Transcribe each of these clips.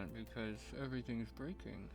not because everything's breaking.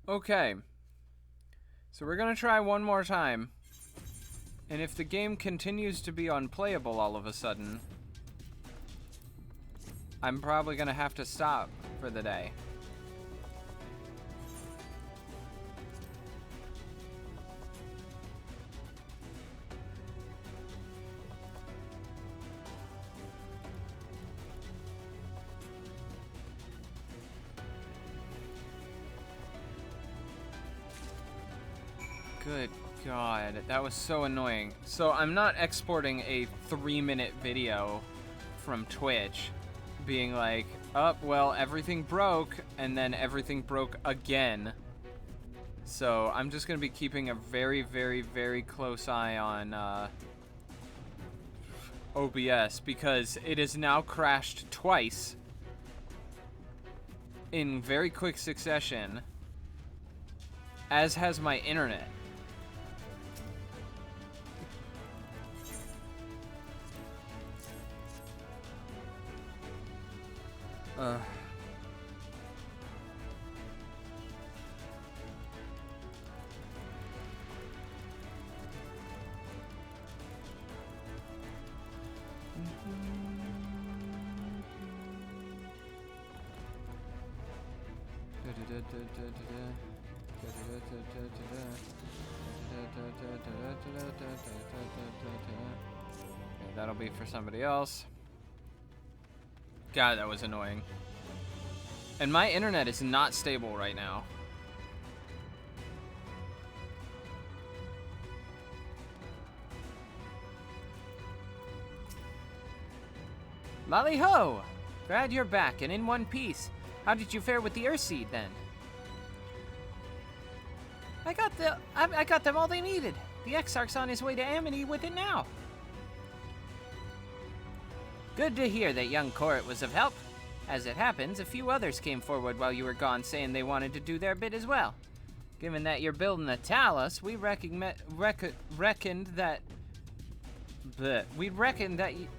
Okay, so we're gonna try one more time, and if the game continues to be unplayable all of a sudden, I'm probably gonna have to stop for the day. Good God, that was so annoying. So I'm not exporting a 3-minute video from Twitch being like, oh, well, everything broke, and then everything broke again. So I'm just going to be keeping a very, very, very close eye on OBS because it has now crashed twice in very quick succession, as has my internet. That'll be for somebody else. God, that was annoying. And my internet is not stable right now. Lolly ho! Glad you're back and in one piece. How did you fare with the Earthseed then? I got them all they needed. The Exarch's on his way to Amity with it now. Good to hear that young Corrit was of help. As it happens, a few others came forward while you were gone saying they wanted to do their bit as well. Given that you're building a Talus, we reckoned that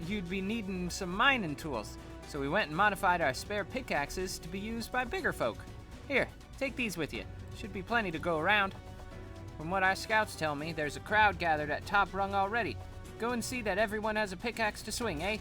you'd be needing some mining tools, so we went and modified our spare pickaxes to be used by bigger folk. Here, take these with you. Should be plenty to go around. From what our scouts tell me, there's a crowd gathered at Top Rung already. Go and see that everyone has a pickaxe to swing, eh?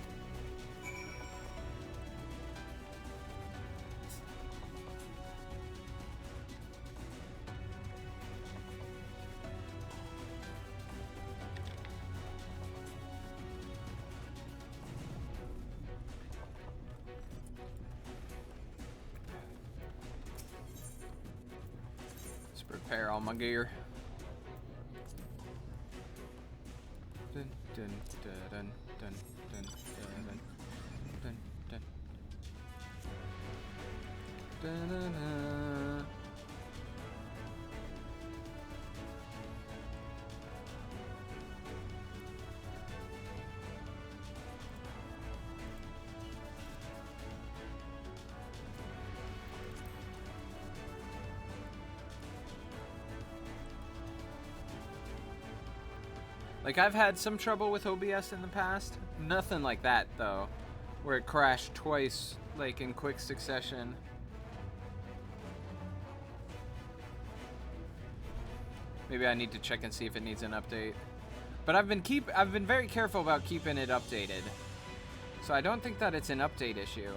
Prepare all my gear. Dun, dun, dun, dun, dun, dun, dun, dun, dun, dun, dun. Like, I've had some trouble with OBS in the past. Nothing like that, though. Where it crashed twice, like, in quick succession. Maybe I need to check and see if it needs an update. But I've been very careful about keeping it updated. So I don't think that it's an update issue.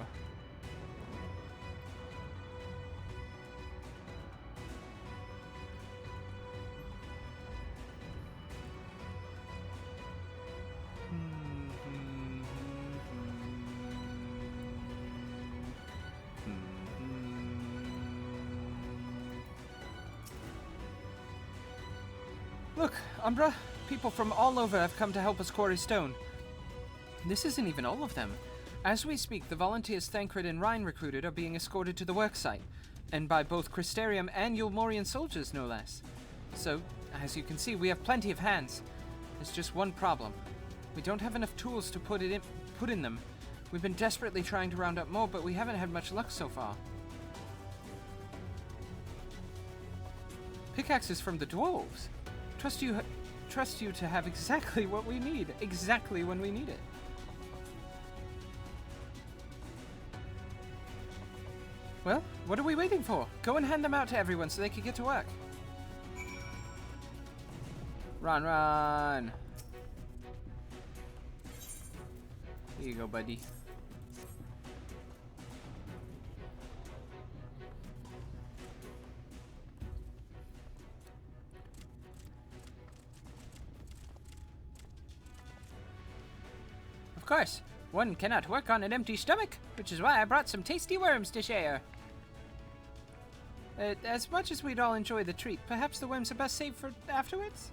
Look, Umbra, people from all over have come to help us quarry stone. This isn't even all of them. As we speak, the volunteers Thancred and Rhine recruited are being escorted to the worksite, and by both Crystarium and Yulmorian soldiers, no less. So, as you can see, we have plenty of hands. There's just one problem. We don't have enough tools to put in them. We've been desperately trying to round up more, but we haven't had much luck so far. Pickaxes from the dwarves. Trust you to have exactly what we need, exactly when we need it. Well, what are we waiting for? Go and hand them out to everyone so they can get to work. Run, run. Here you go, buddy. Of course, one cannot work on an empty stomach, which is why I brought some tasty worms to share. As much as we'd all enjoy the treat, perhaps the worms are best saved for afterwards?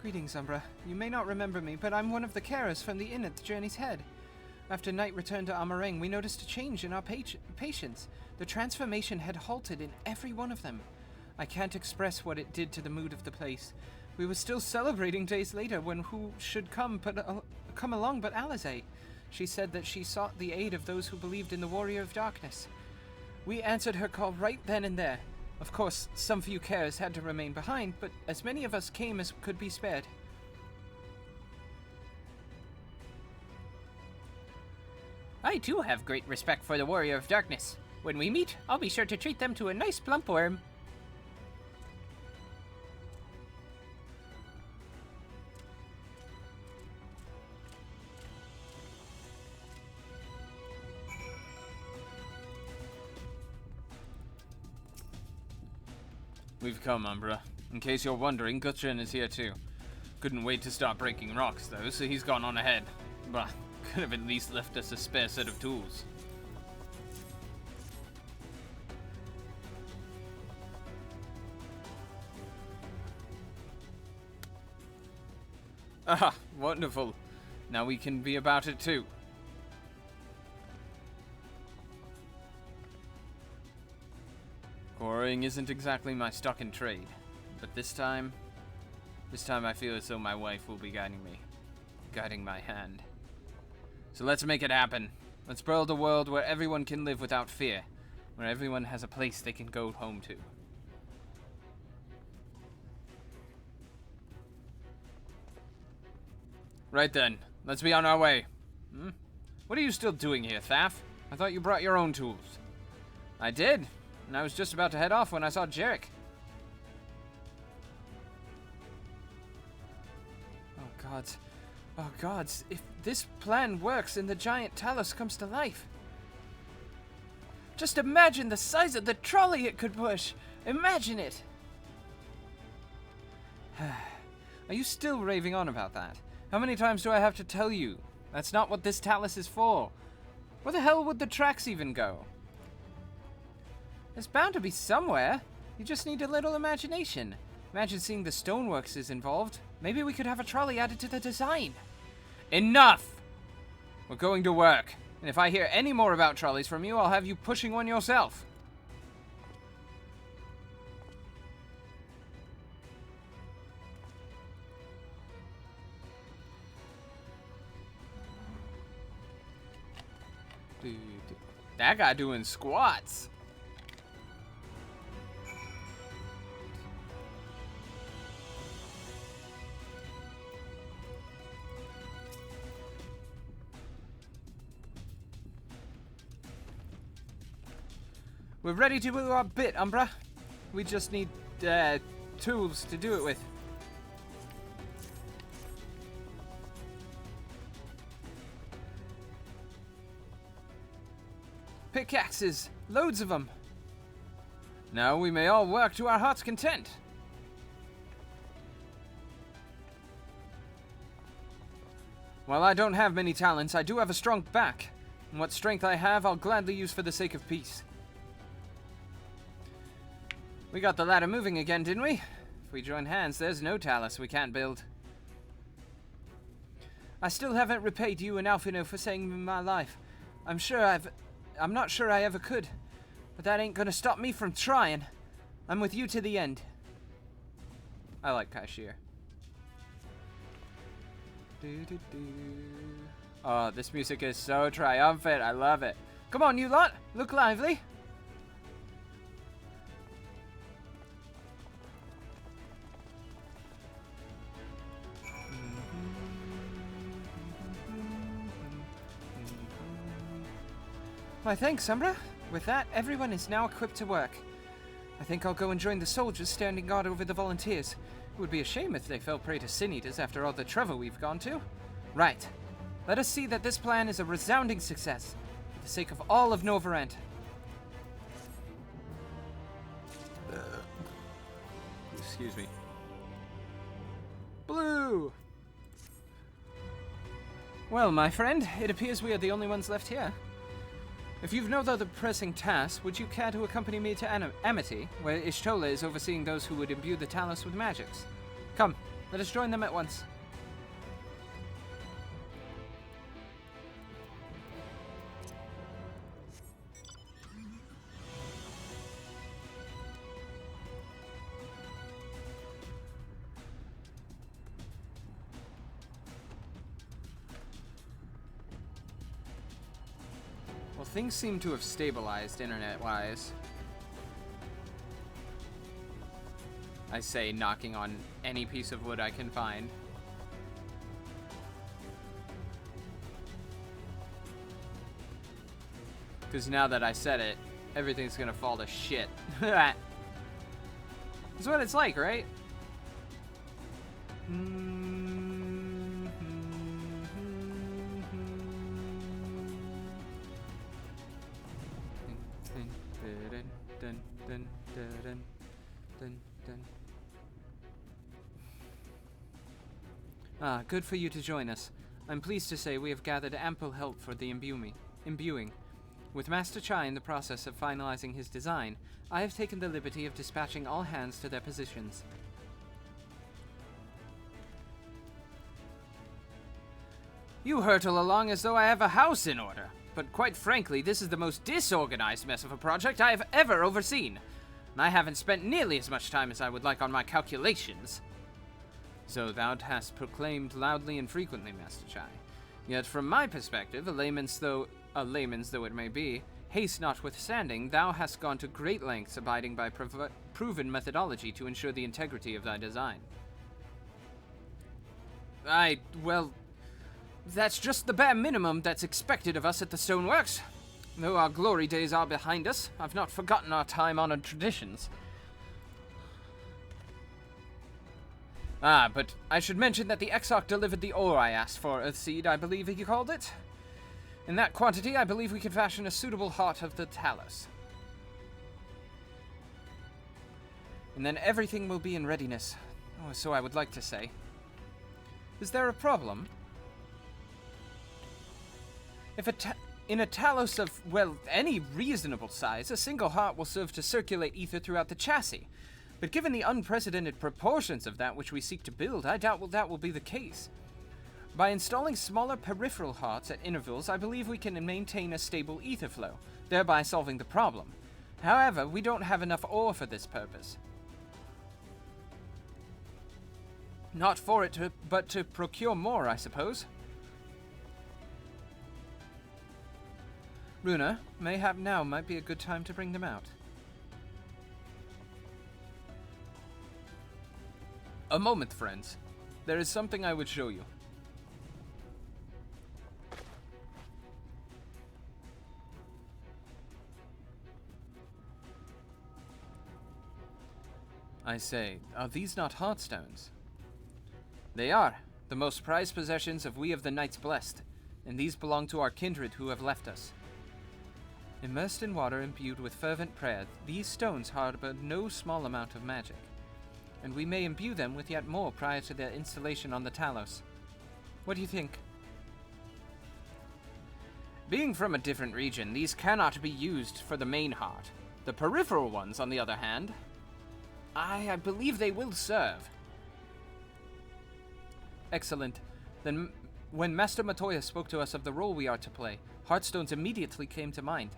Greetings, Umbra. You may not remember me, but I'm one of the carers from the inn at the journey's head. After night returned to Amareng, we noticed a change in our patients. The transformation had halted in every one of them. I can't express what it did to the mood of the place. We were still celebrating days later when who should come along but Alizé. She said that she sought the aid of those who believed in the Warrior of Darkness. We answered her call right then and there. Of course, some few carers had to remain behind, but as many of us came as could be spared. I too have great respect for the Warrior of Darkness. When we meet, I'll be sure to treat them to a nice plump worm. We've come, Umbra. In case you're wondering, Gutchen is here too. Couldn't wait to start breaking rocks, though, so he's gone on ahead. Bah, could have at least left us a spare set of tools. Ah, wonderful. Now we can be about it too. Quarrying isn't exactly my stock in trade, but this time I feel as though my wife will be guiding my hand. So let's make it happen. Let's build a world where everyone can live without fear, where everyone has a place they can go home to. Right then, let's be on our way. What are you still doing here, Thaf? I thought you brought your own tools. I did. And I was just about to head off when I saw Jarek. Oh gods, if this plan works and the giant Talos comes to life. Just imagine the size of the trolley it could push. Imagine it. Are you still raving on about that? How many times do I have to tell you? That's not what this Talos is for. Where the hell would the tracks even go? There's bound to be somewhere. You just need a little imagination. Imagine seeing the stoneworks is involved. Maybe we could have a trolley added to the design. Enough! We're going to work. And if I hear any more about trolleys from you, I'll have you pushing one yourself. Dude, that guy doing squats. We're ready to do our bit, Umbra. We just need, tools to do it with. Pickaxes! Loads of them! Now we may all work to our heart's content. While I don't have many talents, I do have a strong back. And what strength I have, I'll gladly use for the sake of peace. We got the ladder moving again, didn't we? If we join hands, there's no Talus we can't build. I still haven't repaid you and Alphino for saving my life. I'm not sure I ever could. But that ain't gonna stop me from trying. I'm with you to the end. I like Kashir. Oh, this music is so triumphant. I love it. Come on, you lot. Look lively. Why, thanks, Umbra. With that, everyone is now equipped to work. I think I'll go and join the soldiers standing guard over the volunteers. It would be a shame if they fell prey to sin eaters after all the trouble we've gone to. Right. Let us see that this plan is a resounding success, for the sake of all of Novarant. Excuse me. Blue! Well, my friend, it appears we are the only ones left here. If you've no other pressing tasks, would you care to accompany me to Amity, where Ishtola is overseeing those who would imbue the Talus with magics? Come, let us join them at once. Well, things seem to have stabilized internet-wise. I say, knocking on any piece of wood I can find. Because now that I said it, everything's gonna fall to shit. That's what it's like, right? Ah, good for you to join us. I'm pleased to say we have gathered ample help for the imbuing. With Master Chai in the process of finalizing his design, I have taken the liberty of dispatching all hands to their positions. You hurtle along as though I have a house in order, but quite frankly, this is the most disorganized mess of a project I have ever overseen, and I haven't spent nearly as much time as I would like on my calculations. So thou hast proclaimed loudly and frequently, Master Chai. Yet from my perspective, a layman's though it may be, haste notwithstanding, thou hast gone to great lengths abiding by proven methodology to ensure the integrity of thy design. Well, that's just the bare minimum that's expected of us at the Stoneworks. Though our glory days are behind us, I've not forgotten our time-honored traditions. Ah, but I should mention that the Exarch delivered the ore I asked for, Earthseed, I believe he called it. In that quantity, I believe we can fashion a suitable heart of the Talus. And then everything will be in readiness. Oh, so I would like to say. Is there a problem? If in a Talos of, well, any reasonable size, a single heart will serve to circulate ether throughout the chassis. But given the unprecedented proportions of that which we seek to build, I doubt that will be the case. By installing smaller peripheral hearts at intervals, I believe we can maintain a stable ether flow, thereby solving the problem. However, we don't have enough ore for this purpose. Not for it, but to procure more, I suppose. Runa, mayhap now might be a good time to bring them out. A moment, friends. There is something I would show you. I say, are these not heartstones? They are, the most prized possessions of we of the Knights Blessed, and these belong to our kindred who have left us. Immersed in water imbued with fervent prayer, these stones harbor no small amount of magic, and we may imbue them with yet more prior to their installation on the Talos. What do you think? Being from a different region, these cannot be used for the main heart. The peripheral ones, on the other hand, I believe they will serve. Excellent. Then, when Master Matoya spoke to us of the role we are to play, Heartstones immediately came to mind.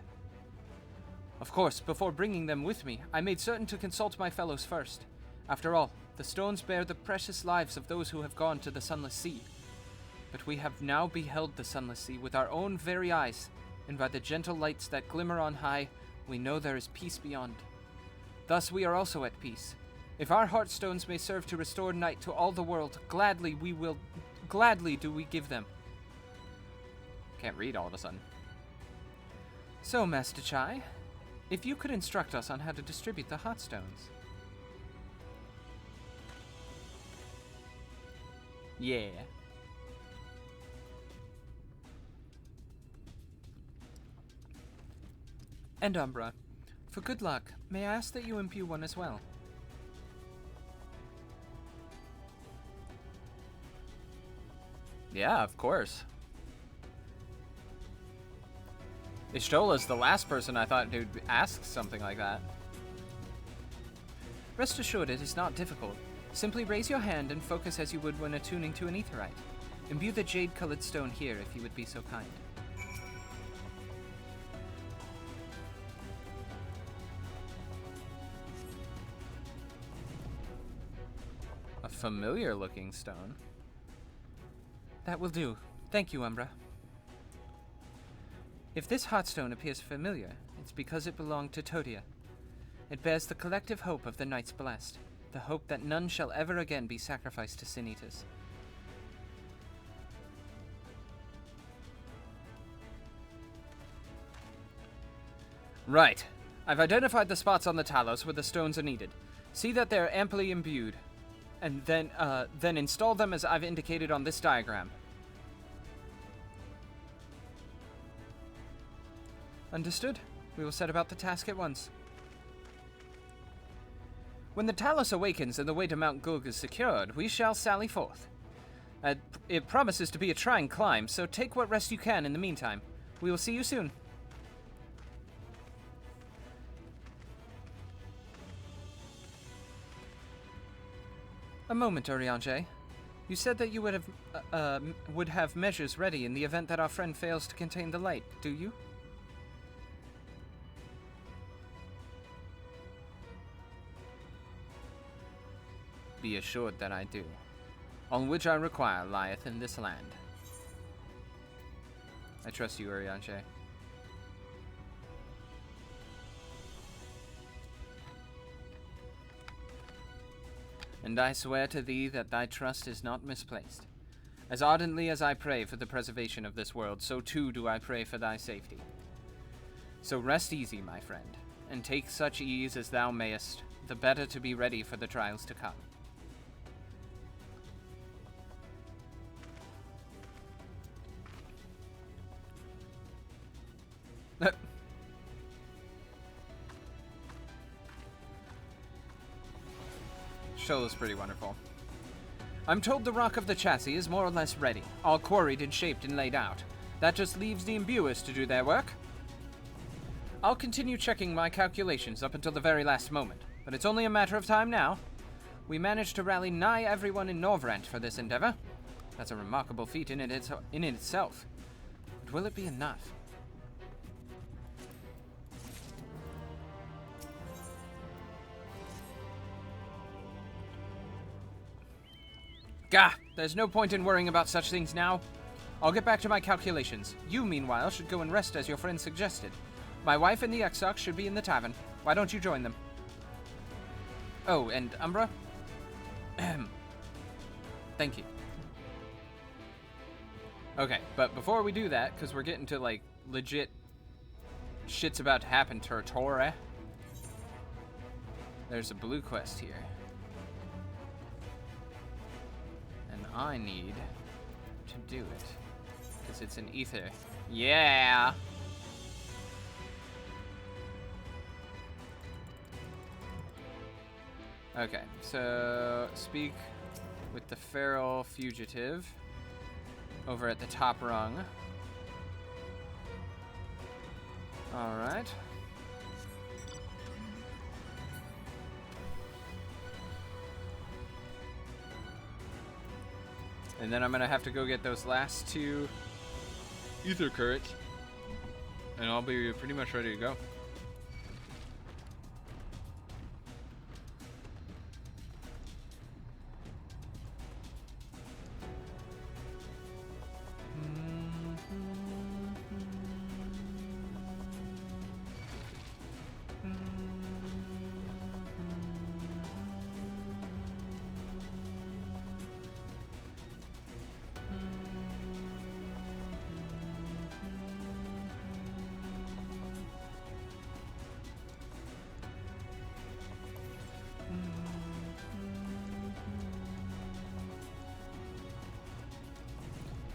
Of course, before bringing them with me, I made certain to consult my fellows first. After all, the stones bear the precious lives of those who have gone to the Sunless Sea. But we have now beheld the Sunless Sea with our own very eyes, and by the gentle lights that glimmer on high, we know there is peace beyond. Thus we are also at peace. If our Heartstones may serve to restore night to all the world, gladly do we give them. Can't read all of a sudden. So, Master Chai, if you could instruct us on how to distribute the Heartstones. Yeah. And Umbra, for good luck, may I ask that you imbue one as well? Yeah, of course. Ishtola's the last person I thought would ask something like that. Rest assured, it is not difficult. Simply raise your hand and focus as you would when attuning to an aetherite. Imbue the jade-colored stone here if you would be so kind. A familiar-looking stone. That will do. Thank you, Umbra. If this Heartstone appears familiar, it's because it belonged to Todia. It bears the collective hope of the Knights Blessed, the hope that none shall ever again be sacrificed to Sin Eaters. Right. I've identified the spots on the Talos where the stones are needed. See that they're amply imbued, and then install them as I've indicated on this diagram. Understood. We will set about the task at once. When the Talos awakens and the way to Mount Gulg is secured, we shall sally forth. It promises to be a trying climb, so take what rest you can in the meantime. We will see you soon. A moment, Oriange. You said that you would have measures ready in the event that our friend fails to contain the light, do you? Be assured that I do. On which I require lieth in this land. I trust you, Orianche. And I swear to thee that thy trust is not misplaced. As ardently as I pray for the preservation of this world, so too do I pray for thy safety. So rest easy, my friend, and take such ease as thou mayest, the better to be ready for the trials to come. Shola's pretty wonderful. I'm told the rock of the chassis is more or less ready, all quarried and shaped and laid out. That just leaves the imbuers to do their work. I'll continue checking my calculations up until the very last moment, but it's only a matter of time now. We managed to rally nigh everyone in Norvrent for this endeavor. That's a remarkable feat in itself. But will it be enough? Gah! There's no point in worrying about such things now. I'll get back to my calculations. You, meanwhile, should go and rest as your friend suggested. My wife and the Exarch should be in the tavern. Why don't you join them? Oh, and Umbra? Thank you. Okay, but before we do that, because we're getting to, like, legit shit's about to happen territory, there's a blue quest here. I need to do it because it's an ether. Yeah. Okay, so speak with the feral fugitive over at the top rung. All right. And then I'm gonna have to go get those last 2 ether currents, and I'll be pretty much ready to go.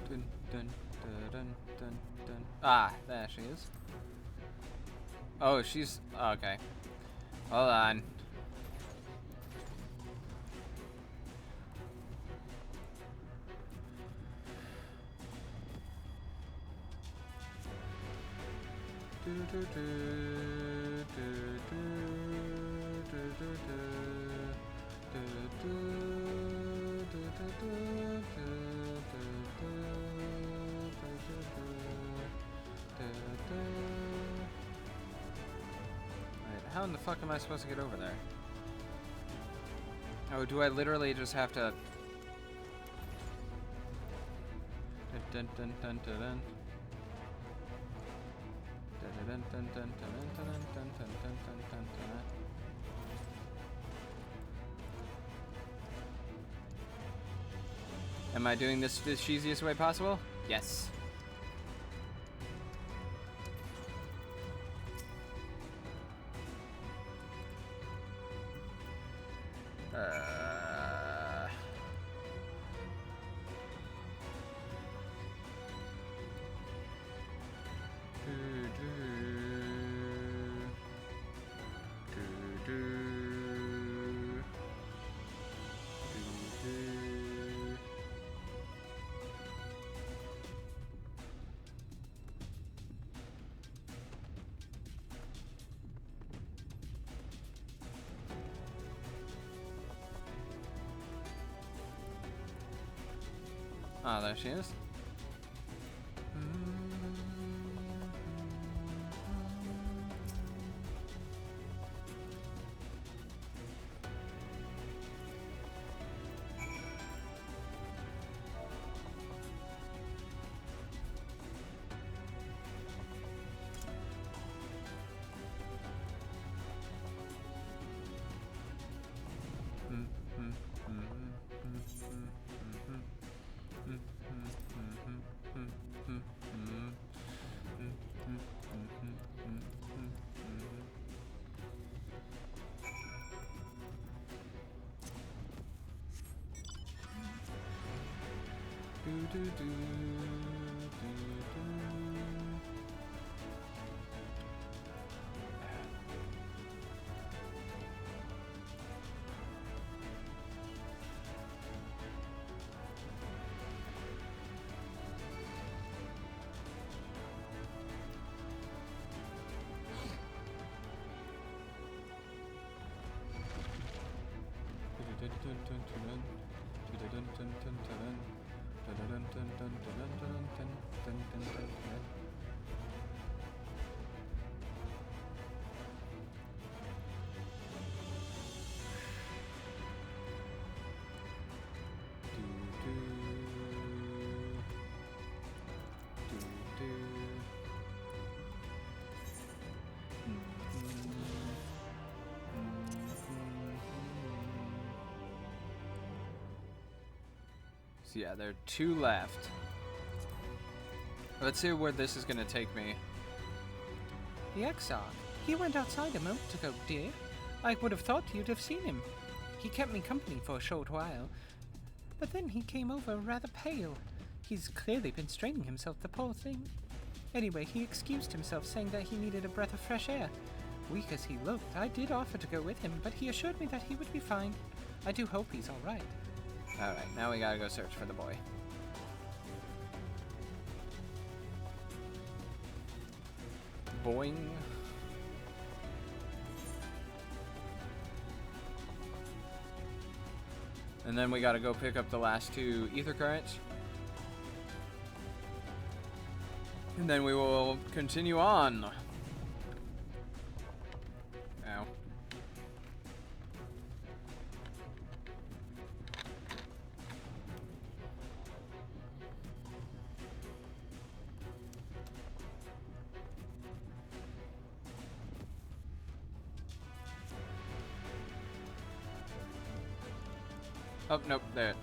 Dun, dun, dun, dun, dun. Ah, there she is. Oh, she's... okay. Hold on. Do, do, do, do, do, do, do, do, do, do, do, do, Alright, how in the fuck am I supposed to get over there? Oh, do I literally just have to... Dun, dun, dun, dun, dun. Dun, dun, dun, dun, dun, dun, dun, dun, dun, dun, dun, dun. Am I doing this the cheesiest way possible? Yes. Oh, there she is. Do, do, do, do, do. So yeah, there are 2 left. Let's see where this is gonna take me. The Exarch. He went outside a moment ago, dear. I would have thought you'd have seen him. He kept me company for a short while, but then he came over rather pale. He's clearly been straining himself, the poor thing. Anyway, he excused himself, saying that he needed a breath of fresh air. Weak as he looked, I did offer to go with him, but he assured me that he would be fine. I do hope he's all right. Alright, now we gotta go search for the boy. Boing. And then we gotta go pick up the last 2 ether currents. And then we will continue on. Ow. Oh, nope, there.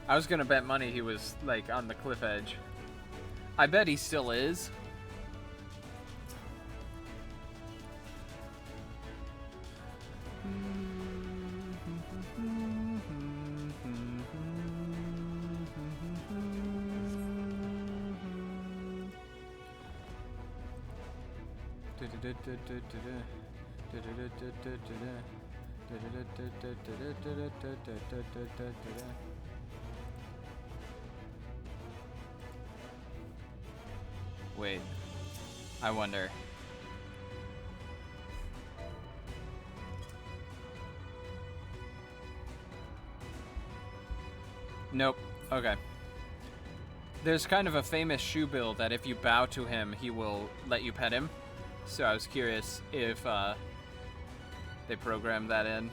I was gonna bet money he was, like, on the cliff edge. I bet he still is. Wait, I wonder. Nope. Okay. There's kind of a famous shoe bill that if you bow to him, he will let you pet him. So I was curious if they programmed that in.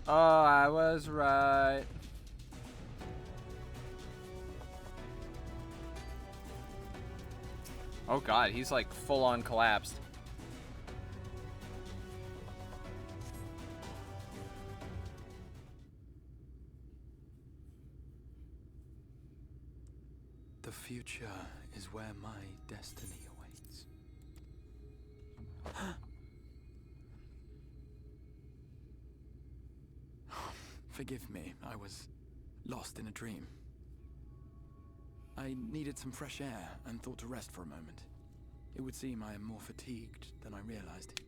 Oh, I was right. Oh god, he's like full on collapsed. The future is where my destiny awaits. Forgive me, I was lost in a dream. I needed some fresh air and thought to rest for a moment. It would seem I am more fatigued than I realized.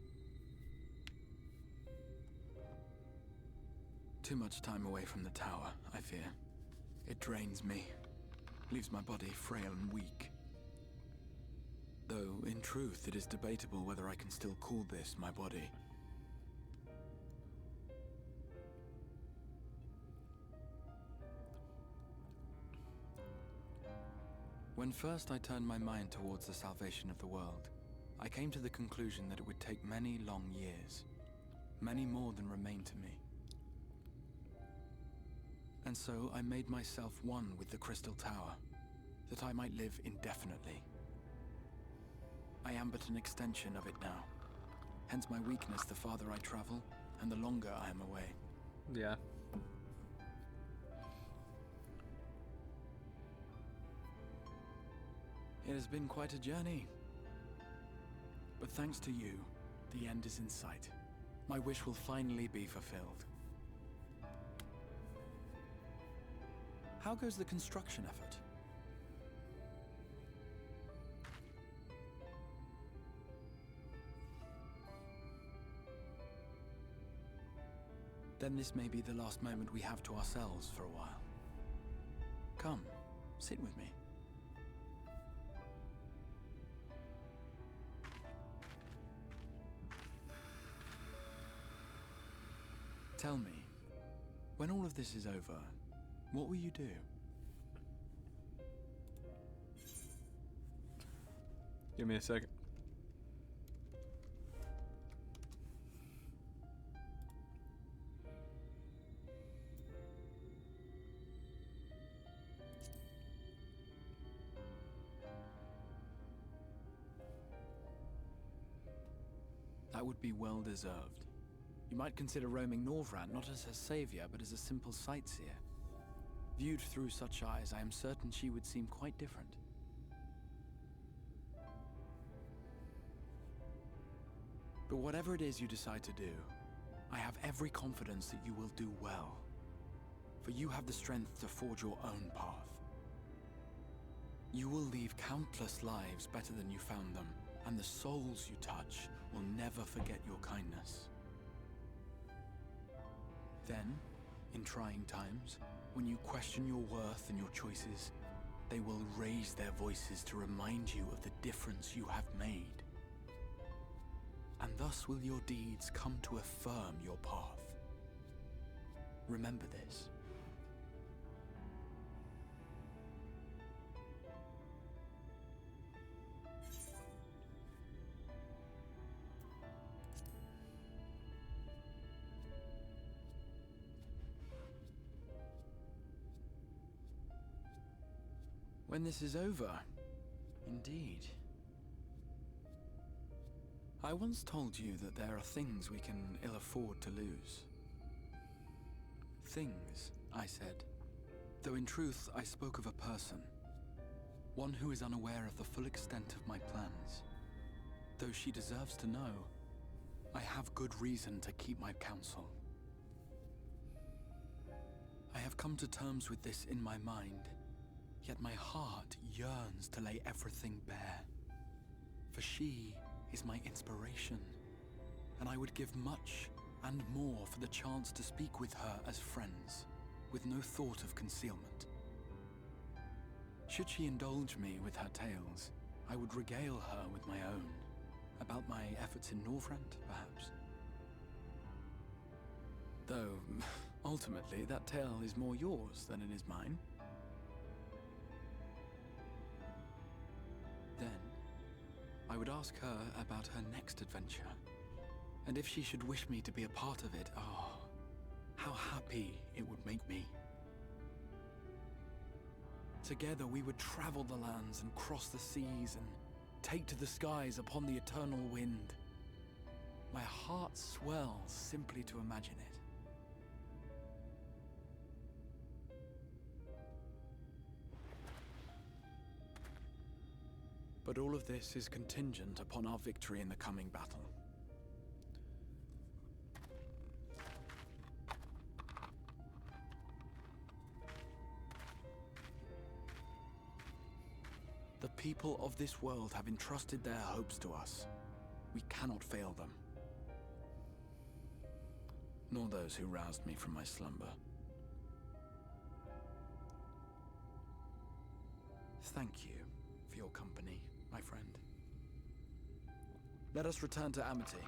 Too much time away from the tower, I fear. It drains me, leaves my body frail and weak. Though, in truth, it is debatable whether I can still call this my body. When first I turned my mind towards the salvation of the world, I came to the conclusion that it would take many long years, many more than remain to me. And so I made myself one with the Crystal Tower, that I might live indefinitely. I am but an extension of it now, hence my weakness the farther I travel, and the longer I am away. Yeah. It has been quite a journey. But thanks to you, the end is in sight. My wish will finally be fulfilled. How goes the construction effort? Then this may be the last moment we have to ourselves for a while. Come, sit with me. Tell me, when all of this is over, what will you do? Give me a second. That would be well deserved. You might consider roaming Norvrand not as her savior, but as a simple sightseer. Viewed through such eyes, I am certain she would seem quite different. But whatever it is you decide to do, I have every confidence that you will do well. For you have the strength to forge your own path. You will leave countless lives better than you found them, and the souls you touch will never forget your kindness. Then, in trying times, when you question your worth and your choices, they will raise their voices to remind you of the difference you have made. And thus will your deeds come to affirm your path. Remember this. When this is over, indeed. I once told you that there are things we can ill afford to lose. Things, I said, though in truth I spoke of a person. One who is unaware of the full extent of my plans. Though she deserves to know, I have good reason to keep my counsel. I have come to terms with this in my mind. Yet my heart yearns to lay everything bare. For she is my inspiration, and I would give much and more for the chance to speak with her as friends, with no thought of concealment. Should she indulge me with her tales, I would regale her with my own, about my efforts in Northrend, perhaps. Though, ultimately, that tale is more yours than it is mine. Then, I would ask her about her next adventure, and if she should wish me to be a part of it, oh, how happy it would make me. Together we would travel the lands and cross the seas and take to the skies upon the eternal wind. My heart swells simply to imagine it. But all of this is contingent upon our victory in the coming battle. The people of this world have entrusted their hopes to us. We cannot fail them. Nor those who roused me from my slumber. Thank you for your company, my friend. Let us return to Amity.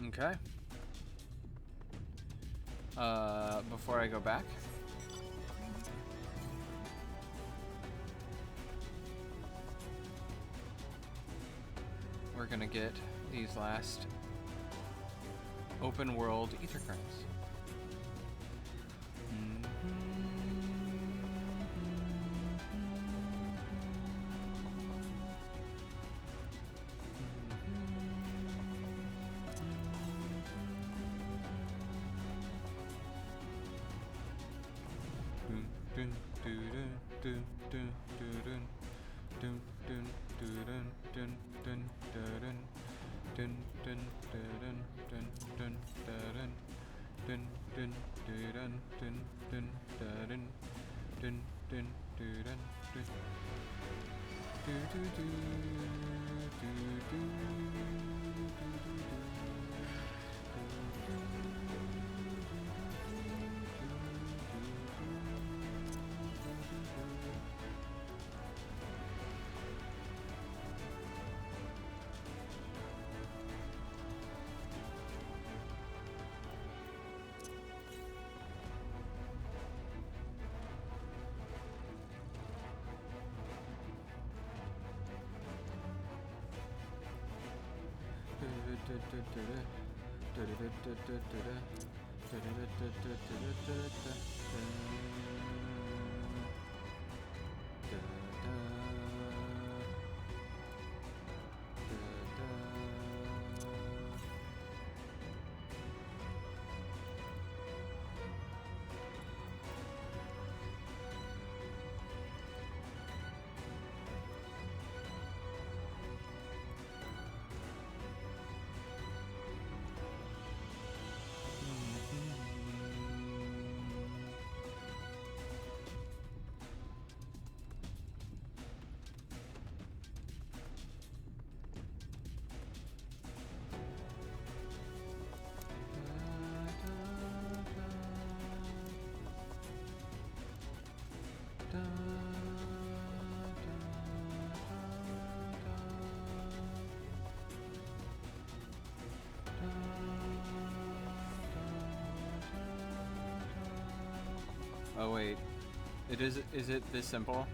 Okay. Before I go back, we're gonna get these last open world ether currents. Oh wait, is it this simple?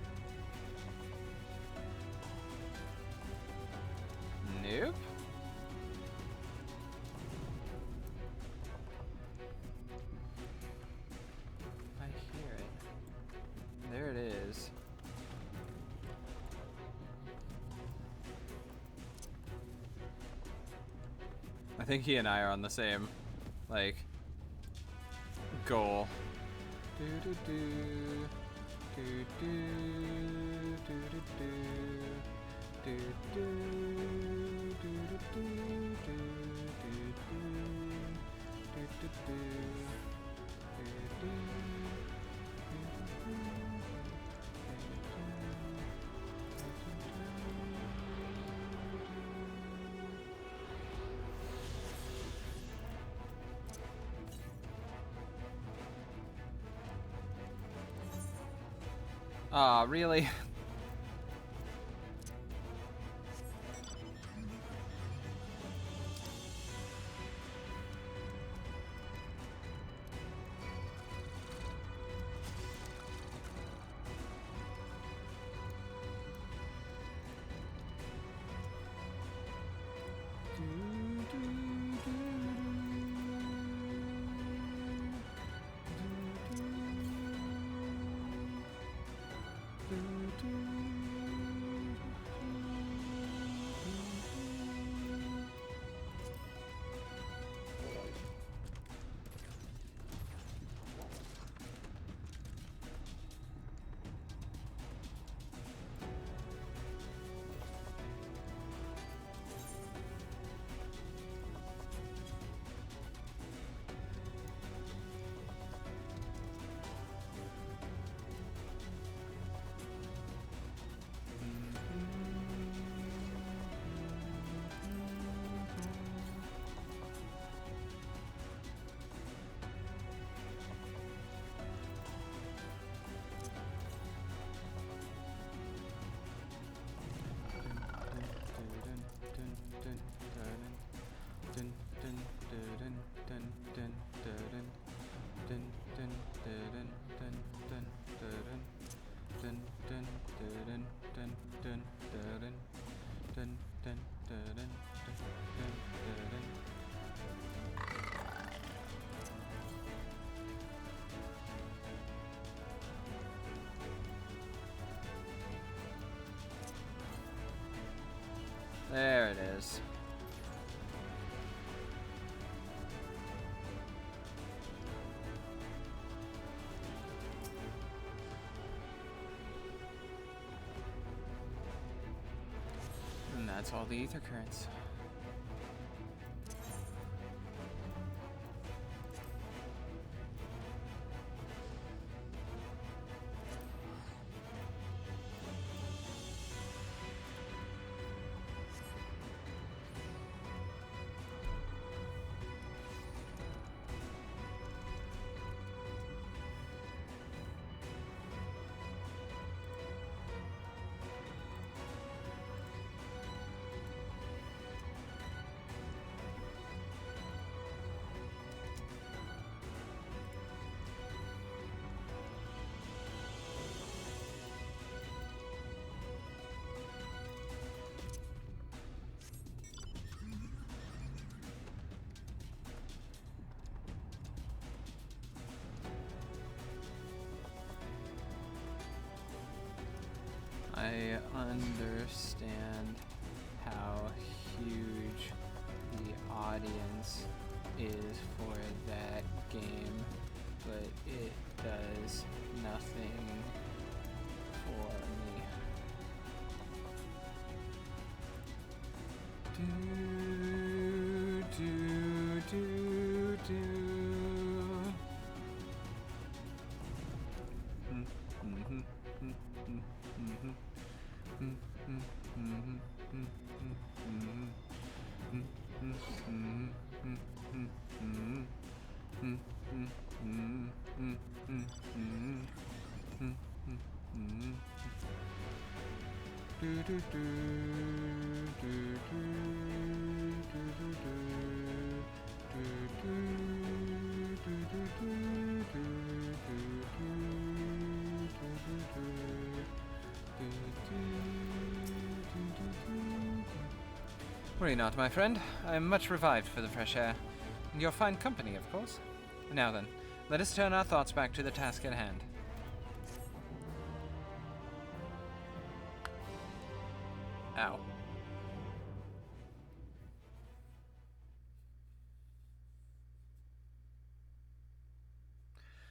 Nope. I hear it. There it is. I think he and I are on the same, like, goal. Do do do do do do do do do do do do do. Aw, really? There it is. And that's all the ether currents. I understand how huge the audience is for that game, but it does nothing for me. Do, do, do, do. Worry not, my friend. I am much revived for the fresh air. And your fine company, of course. Now then, let us turn our thoughts back to the task at hand. Ow.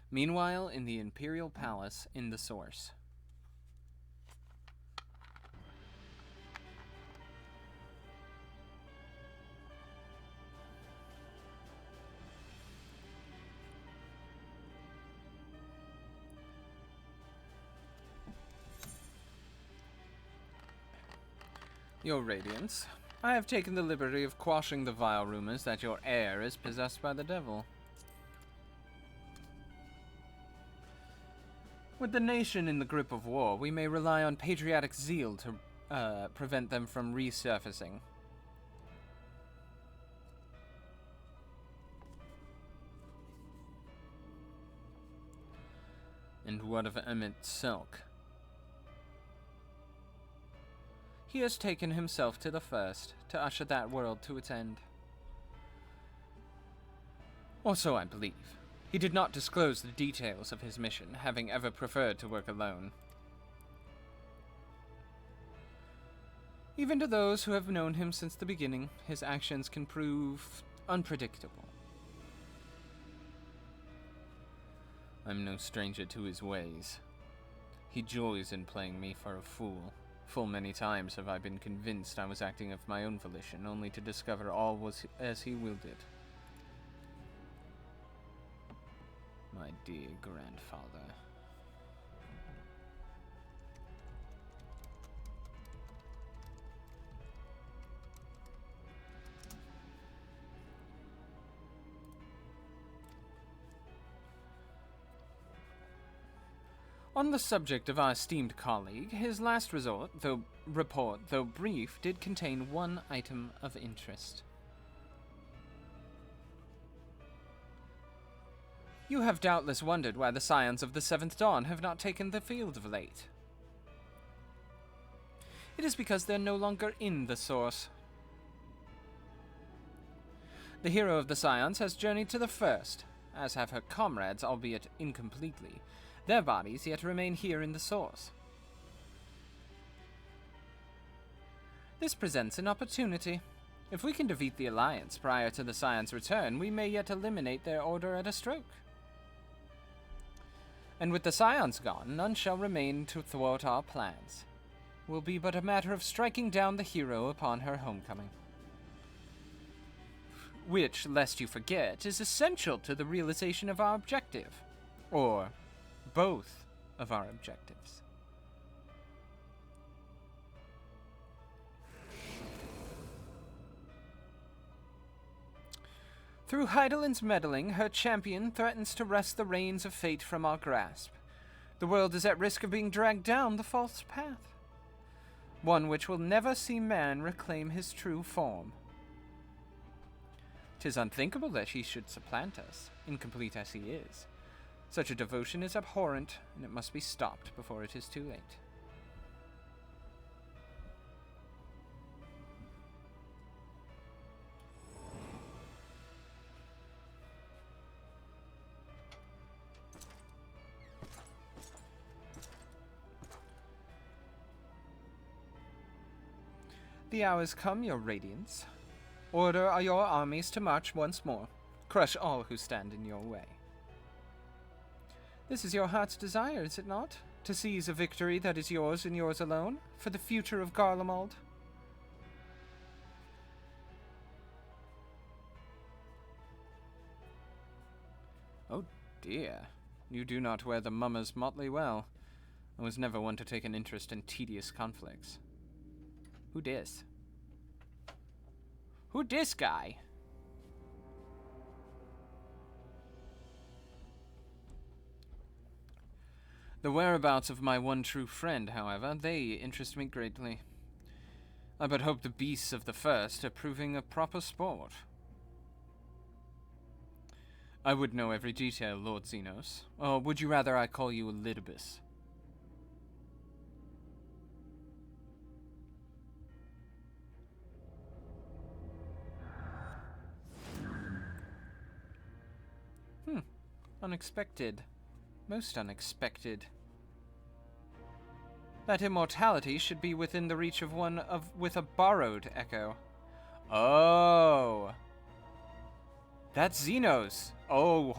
Meanwhile, in the Imperial Palace in the Source. Your Radiance, I have taken the liberty of quashing the vile rumors that your heir is possessed by the devil. With the nation in the grip of war, we may rely on patriotic zeal to prevent them from resurfacing. And what of Emmett Silk? He has taken himself to the first, to usher that world to its end. Or so I believe. He did not disclose the details of his mission, having ever preferred to work alone. Even to those who have known him since the beginning, his actions can prove unpredictable. I'm no stranger to his ways. He joys in playing me for a fool. Full many times have I been convinced I was acting of my own volition, only to discover all was as he willed it. My dear grandfather. On the subject of our esteemed colleague, his last report, though brief, did contain one item of interest. You have doubtless wondered why the Scions of the Seventh Dawn have not taken the field of late. It is because they're no longer in the Source. The hero of the Scions has journeyed to the First, as have her comrades, albeit incompletely. Their bodies yet remain here in the Source. This presents an opportunity. If we can defeat the Alliance prior to the Scions' return, we may yet eliminate their order at a stroke. And with the Scions gone, none shall remain to thwart our plans. It will be but a matter of striking down the hero upon her homecoming. Which, lest you forget, is essential to the realization of our objective. Or both of our objectives. Through Heidelin's meddling, her champion threatens to wrest the reins of fate from our grasp. The world is at risk of being dragged down the false path. One which will never see man reclaim his true form. 'Tis unthinkable that he should supplant us, incomplete as he is. Such a devotion is abhorrent, and it must be stopped before it is too late. The hour's come, your Radiance. Order your armies to march once more. Crush all who stand in your way. This is your heart's desire, is it not? To seize a victory that is yours and yours alone, for the future of Garlemald? Oh dear, you do not wear the mummer's motley well. I was never one to take an interest in tedious conflicts. Who dis? Who dis guy? The whereabouts of my one true friend, however, they interest me greatly. I but hope the beasts of the First are proving a proper sport. I would know every detail, Lord Xenos. Or would you rather I call you Elidibus? Unexpected. Most unexpected. That immortality should be within the reach of one with a borrowed echo. Oh. That's Xenos. Oh,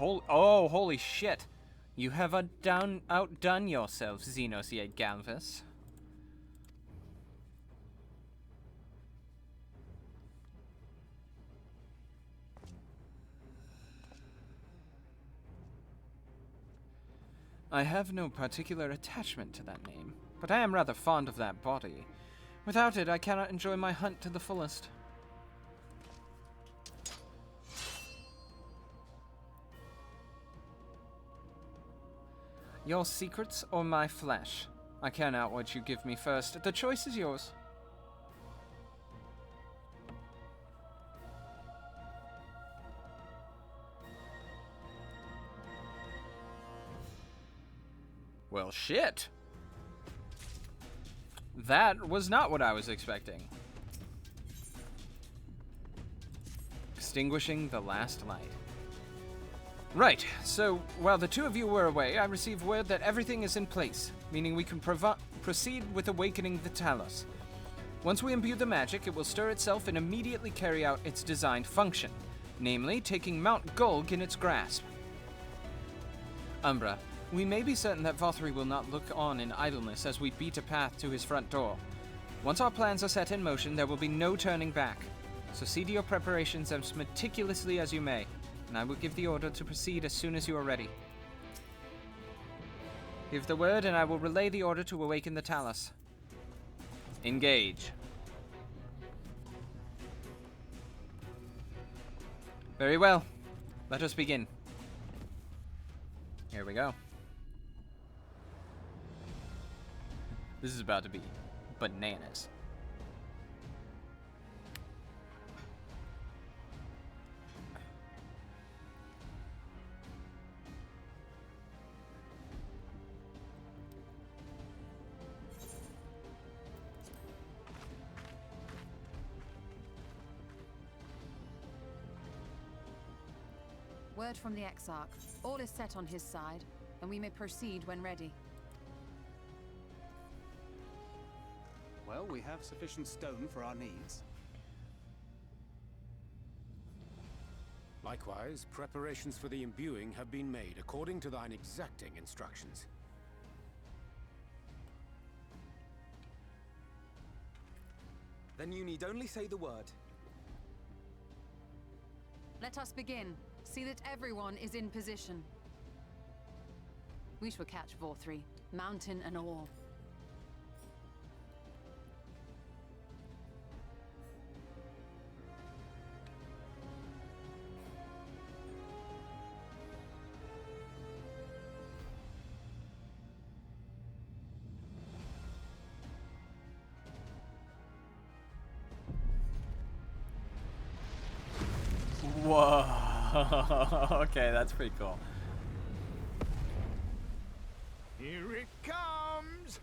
holy shit. You have outdone yourself, Xenos ye Galvus. I have no particular attachment to that name, but I am rather fond of that body. Without it, I cannot enjoy my hunt to the fullest. Your secrets or my flesh? I care not what you give me first. The choice is yours. Well, shit. That was not what I was expecting. Extinguishing the last light. Right, so while the two of you were away, I received word that everything is in place, meaning we can proceed with awakening the Talos. Once we imbue the magic, it will stir itself and immediately carry out its designed function, namely taking Mount Gulg in its grasp. Umbra, we may be certain that Vothri will not look on in idleness as we beat a path to his front door. Once our plans are set in motion, there will be no turning back. So see to your preparations as meticulously as you may, and I will give the order to proceed as soon as you are ready. Give the word, and I will relay the order to awaken the Talos. Engage. Very well. Let us begin. Here we go. This is about to be bananas. Word from the Exarch. All is set on his side, and we may proceed when ready. Well, we have sufficient stone for our needs. Likewise, preparations for the imbuing have been made according to thine exacting instructions. Then you need only say the word. Let us begin. See that everyone is in position. We shall catch Vothri, mountain and all. Whoa. Okay, that's pretty cool. Here it comes!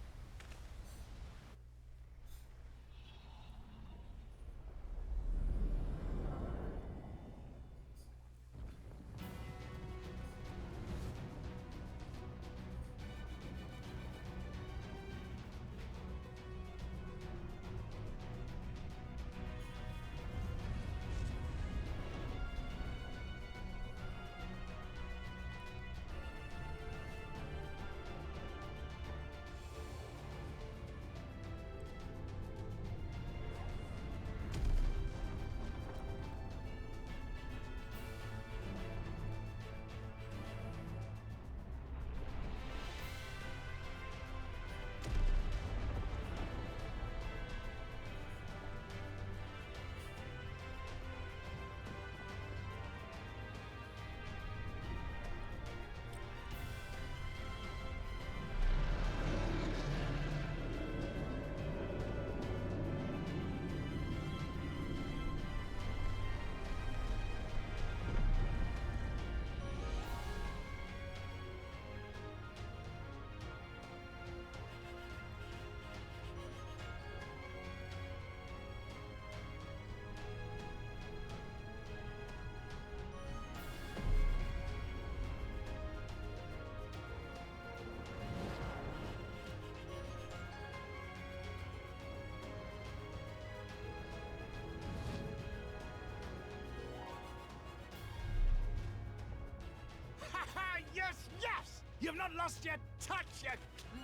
You've not lost your touch, you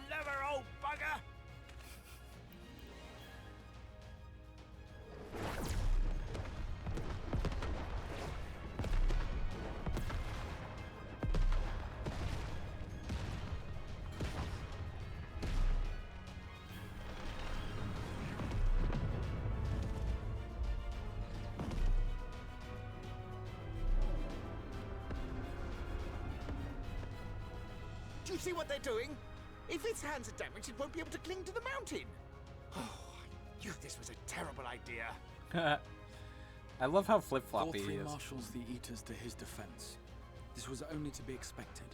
clever old bugger! Do you see what they're doing? If its hands are damaged, it won't be able to cling to the mountain. Oh, I knew this was a terrible idea. I love how flip-floppy he 4-3 is. marshals the Eaters to his defense. This was only to be expected.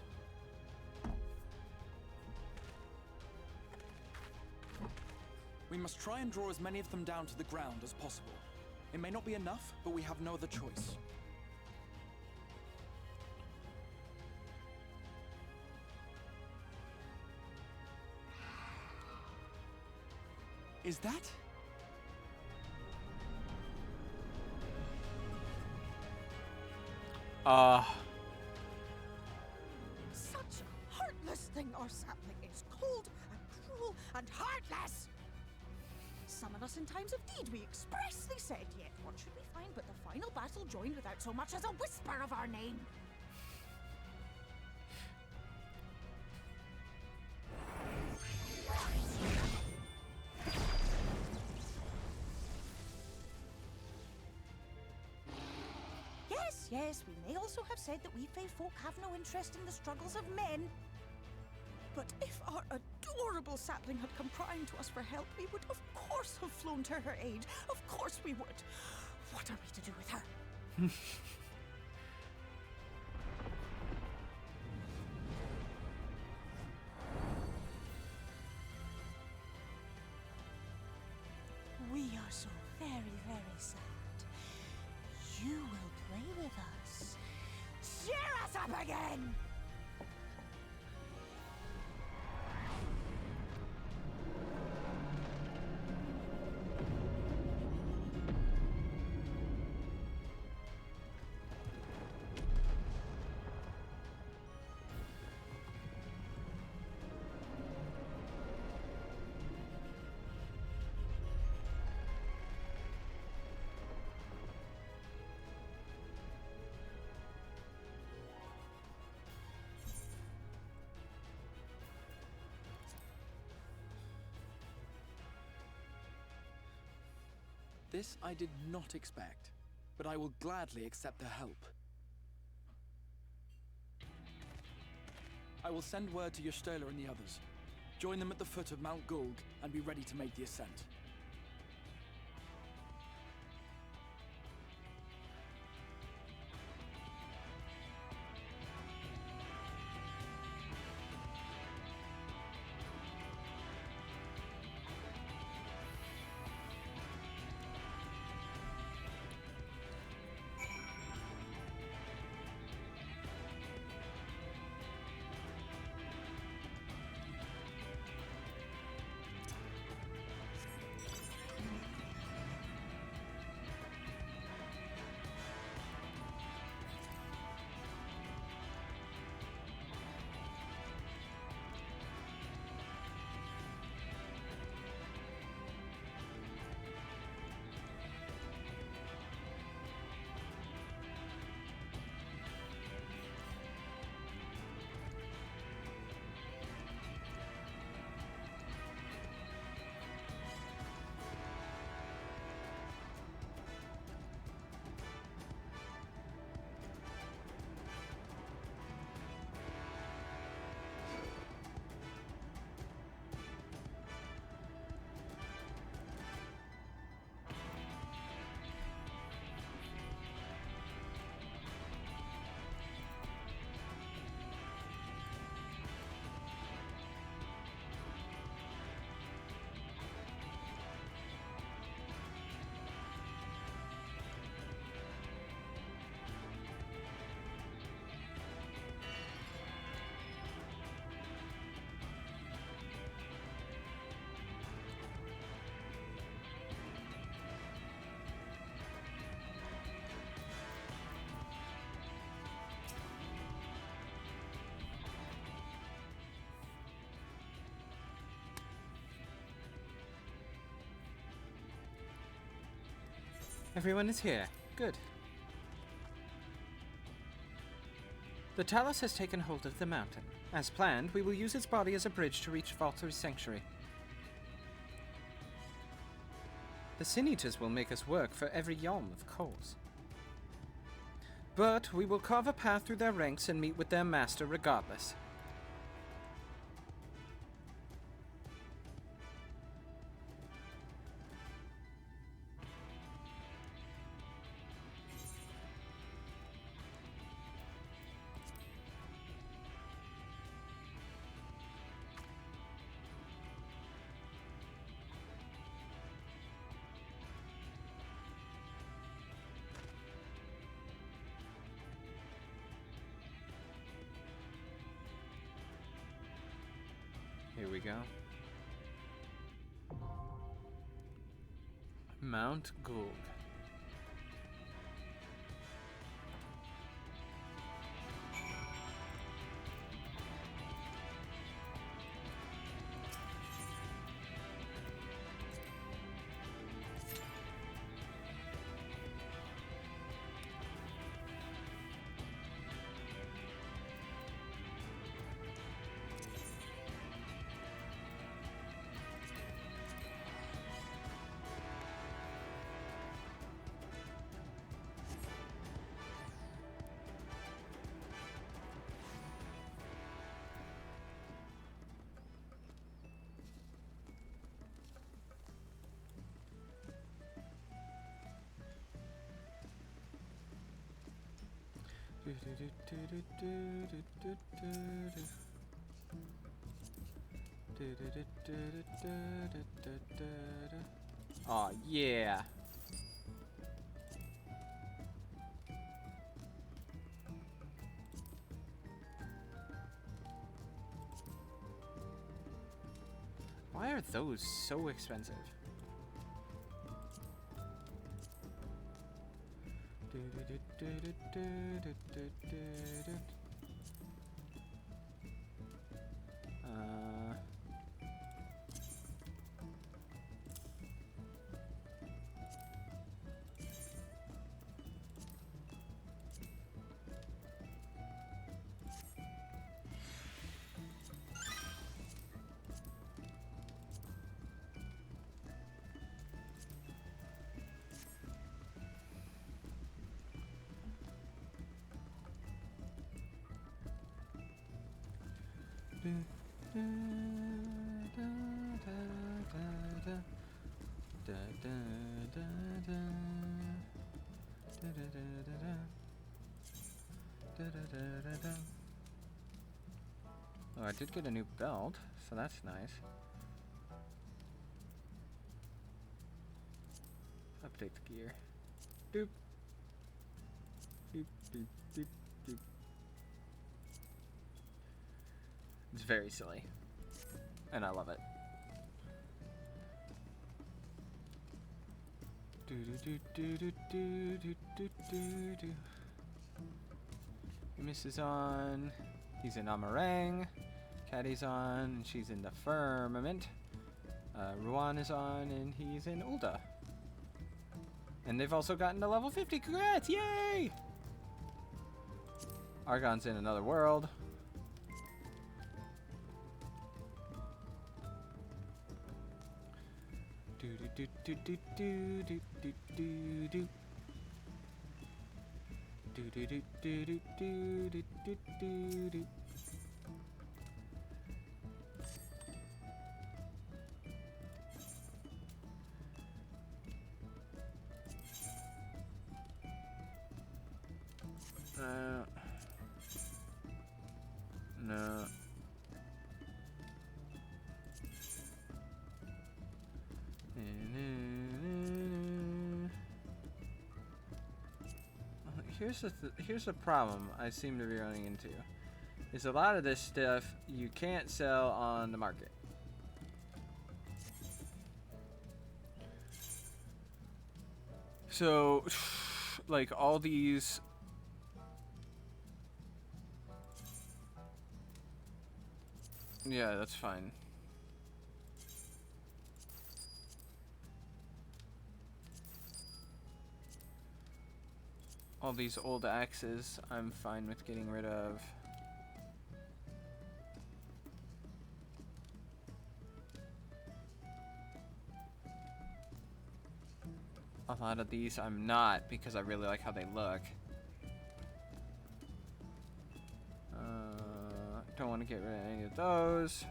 We must try and draw as many of them down to the ground as possible. It may not be enough, but we have no other choice. Is that? Such a heartless thing, our sapling is cold and cruel and heartless! Summon us in times of need, we expressly said, yet what should we find but the final battle joined without so much as a whisper of our name? Yes, we may also have said that we Fae folk have no interest in the struggles of men. But if our adorable sapling had come crying to us for help, we would of course have flown to her aid. Of course we would. What are we to do with her? We are so very, very sad. You will play with us. Cheer us up again! This I did not expect, but I will gladly accept their help. I will send word to Ystola and the others. Join them at the foot of Mount Gulg and be ready to make the ascent. Everyone is here. Good. The Talos has taken hold of the mountain. As planned, we will use its body as a bridge to reach Valtyr's sanctuary. The Sin Eaters will make us work for every yalm of coals. But we will carve a path through their ranks and meet with their master regardless. Here we go. Mount Gould. Aw, yeah. Why are those so expensive? Oh, I did get a new belt, so that's nice. Update the gear. Doop. Doop, doop, doop, doop. It's very silly. And I love it. Do do do do do do do do do. Miss is on. He's in Amarang. Caddy's on, and she's in the Firmament. Ruan is on, and he's in Ulda. And they've also gotten to level 50. Congrats! Yay! Argon's in another world. Do do do do do do do do do. Do do do do do do do do do do. No. Here's the problem I seem to be running into. Is a lot of this stuff you can't sell on the market. So, like all these. Yeah, that's fine. All these old axes, I'm fine with getting rid of. A lot of these I'm not, because I really like how they look. Don't want to get rid of any of those.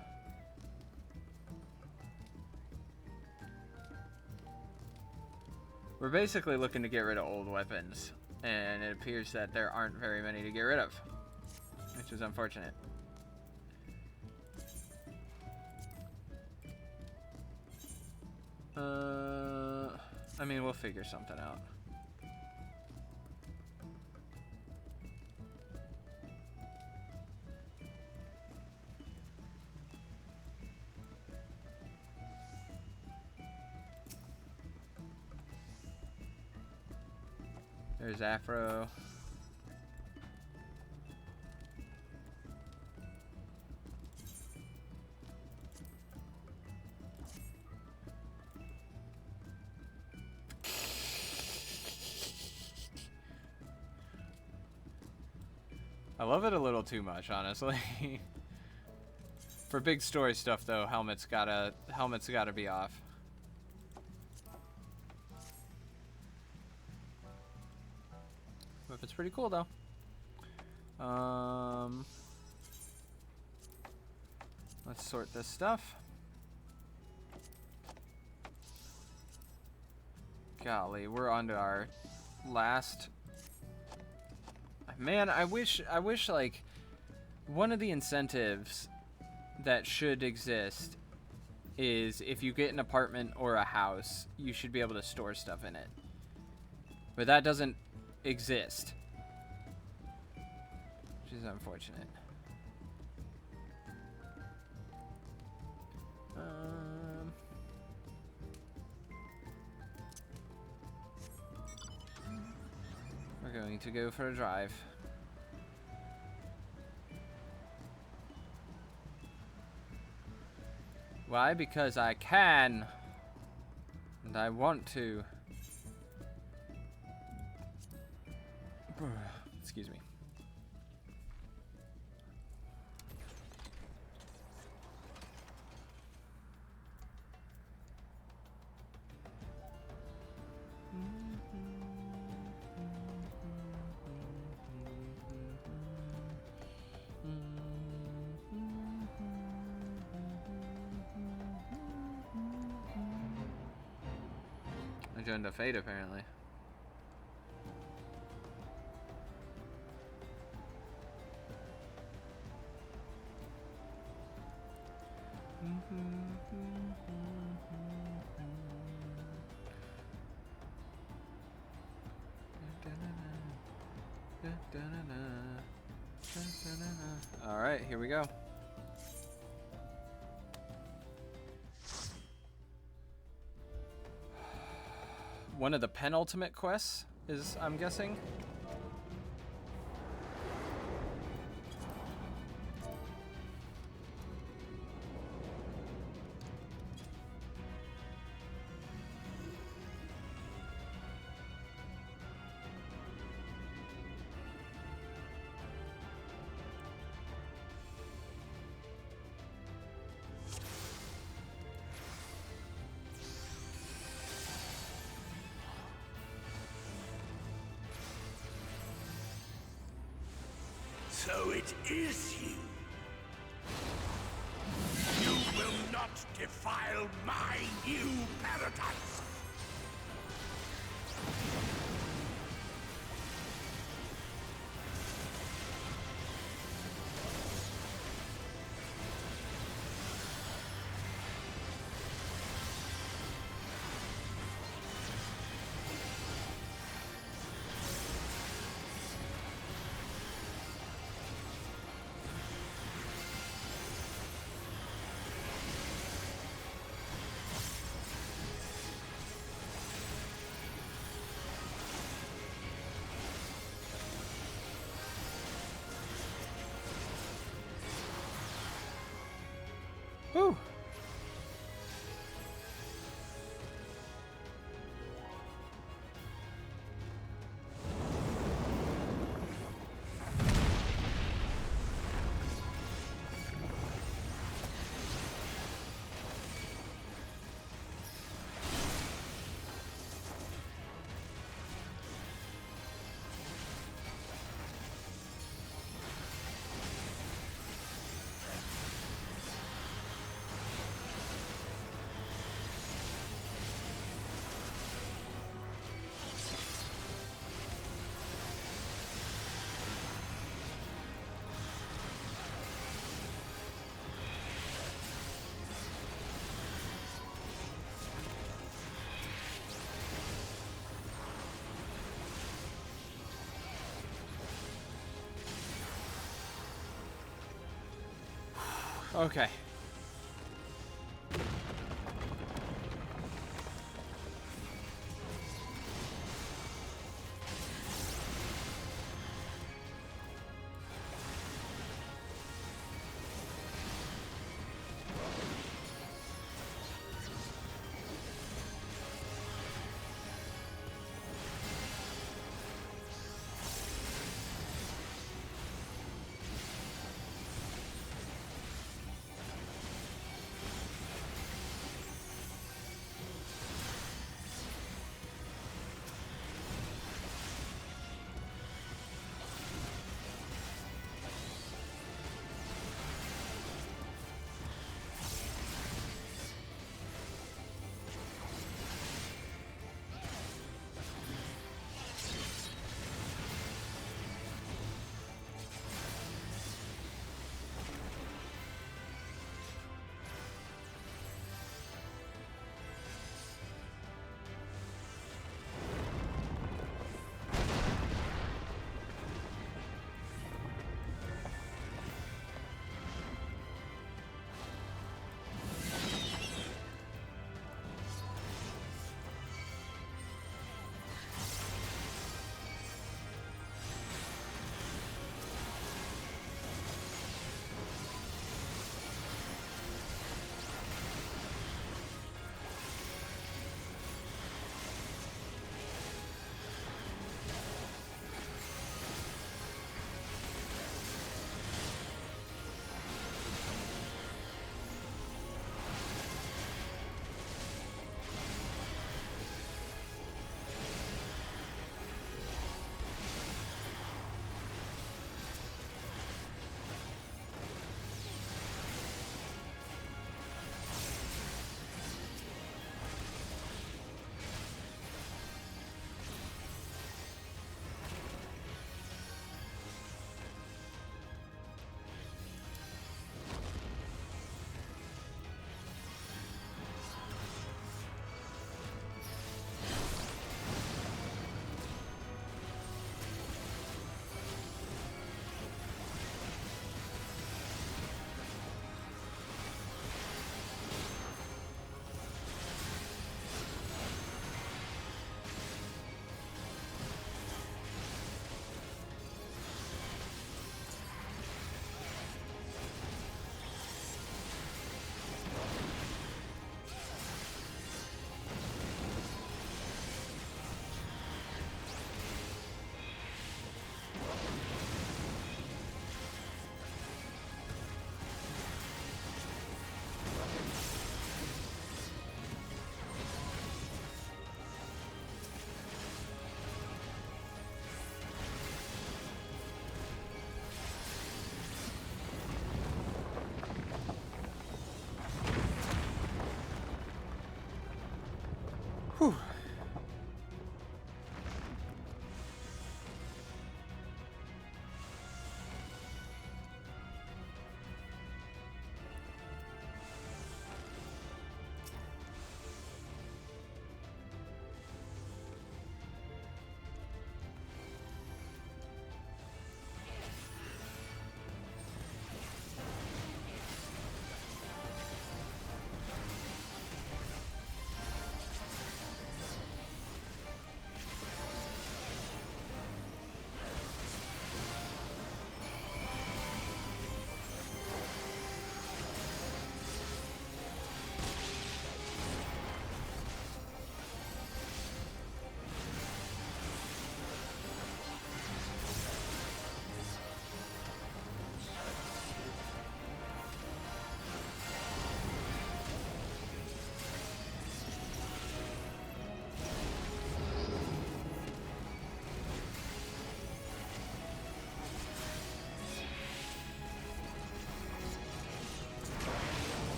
We're basically looking to get rid of old weapons, and it appears that there aren't very many to get rid of, which is unfortunate. I mean, we'll figure something out. There's Afro. I love it a little too much, honestly. For big story stuff, though, helmets gotta be off. But it's pretty cool, though. Let's sort this stuff. Golly, we're on to our last. Man, I wish like one of the incentives that should exist is if you get an apartment or a house, you should be able to store stuff in it. But that doesn't exist, which is unfortunate. We're going to go for a drive. Why? Because I can, and I want to. Excuse me. I joined a fate, apparently. All right, here we go. One of the penultimate quests is, I'm guessing. So it is you. You will not defile my new paradise. Okay.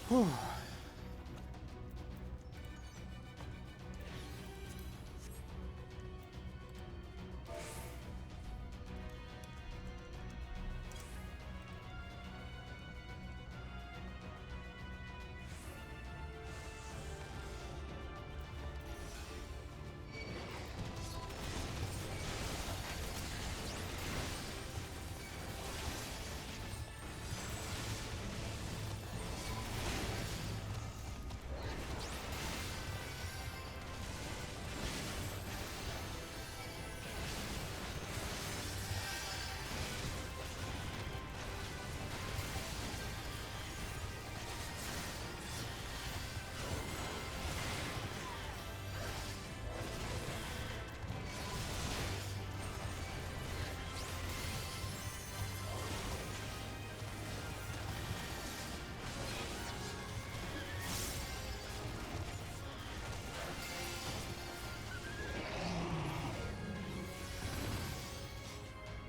Whew.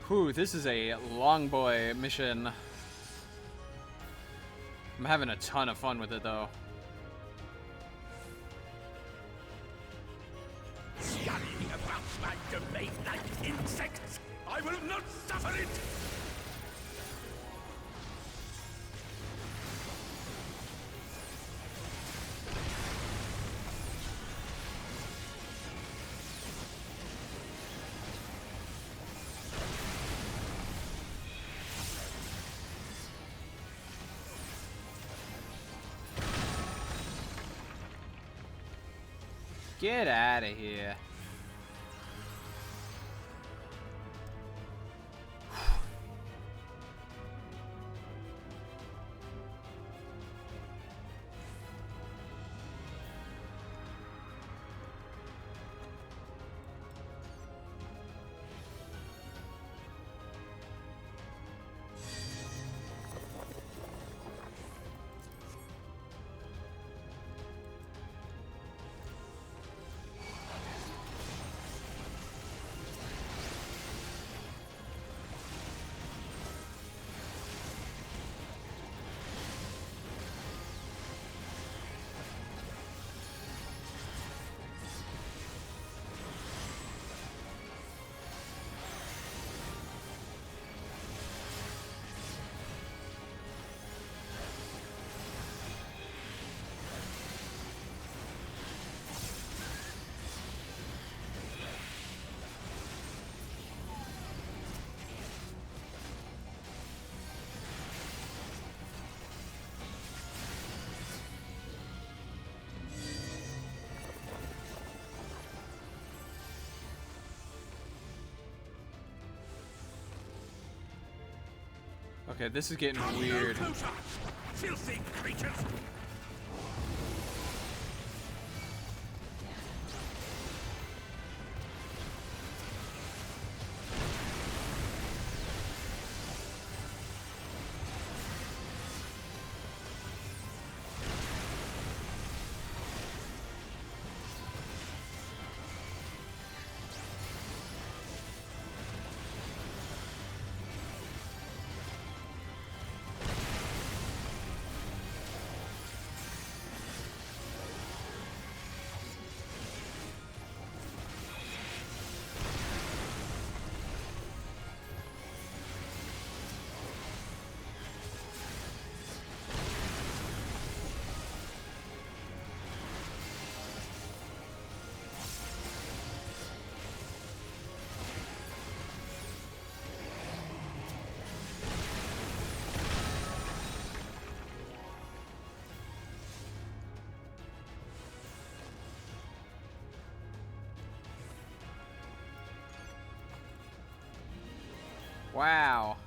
Whew, this is a long boy mission. I'm having a ton of fun with it, though. Scurrying about my domain like insects! I will not suffer it! Get out of here. Okay, this is getting weird. Filthy creatures! Wow.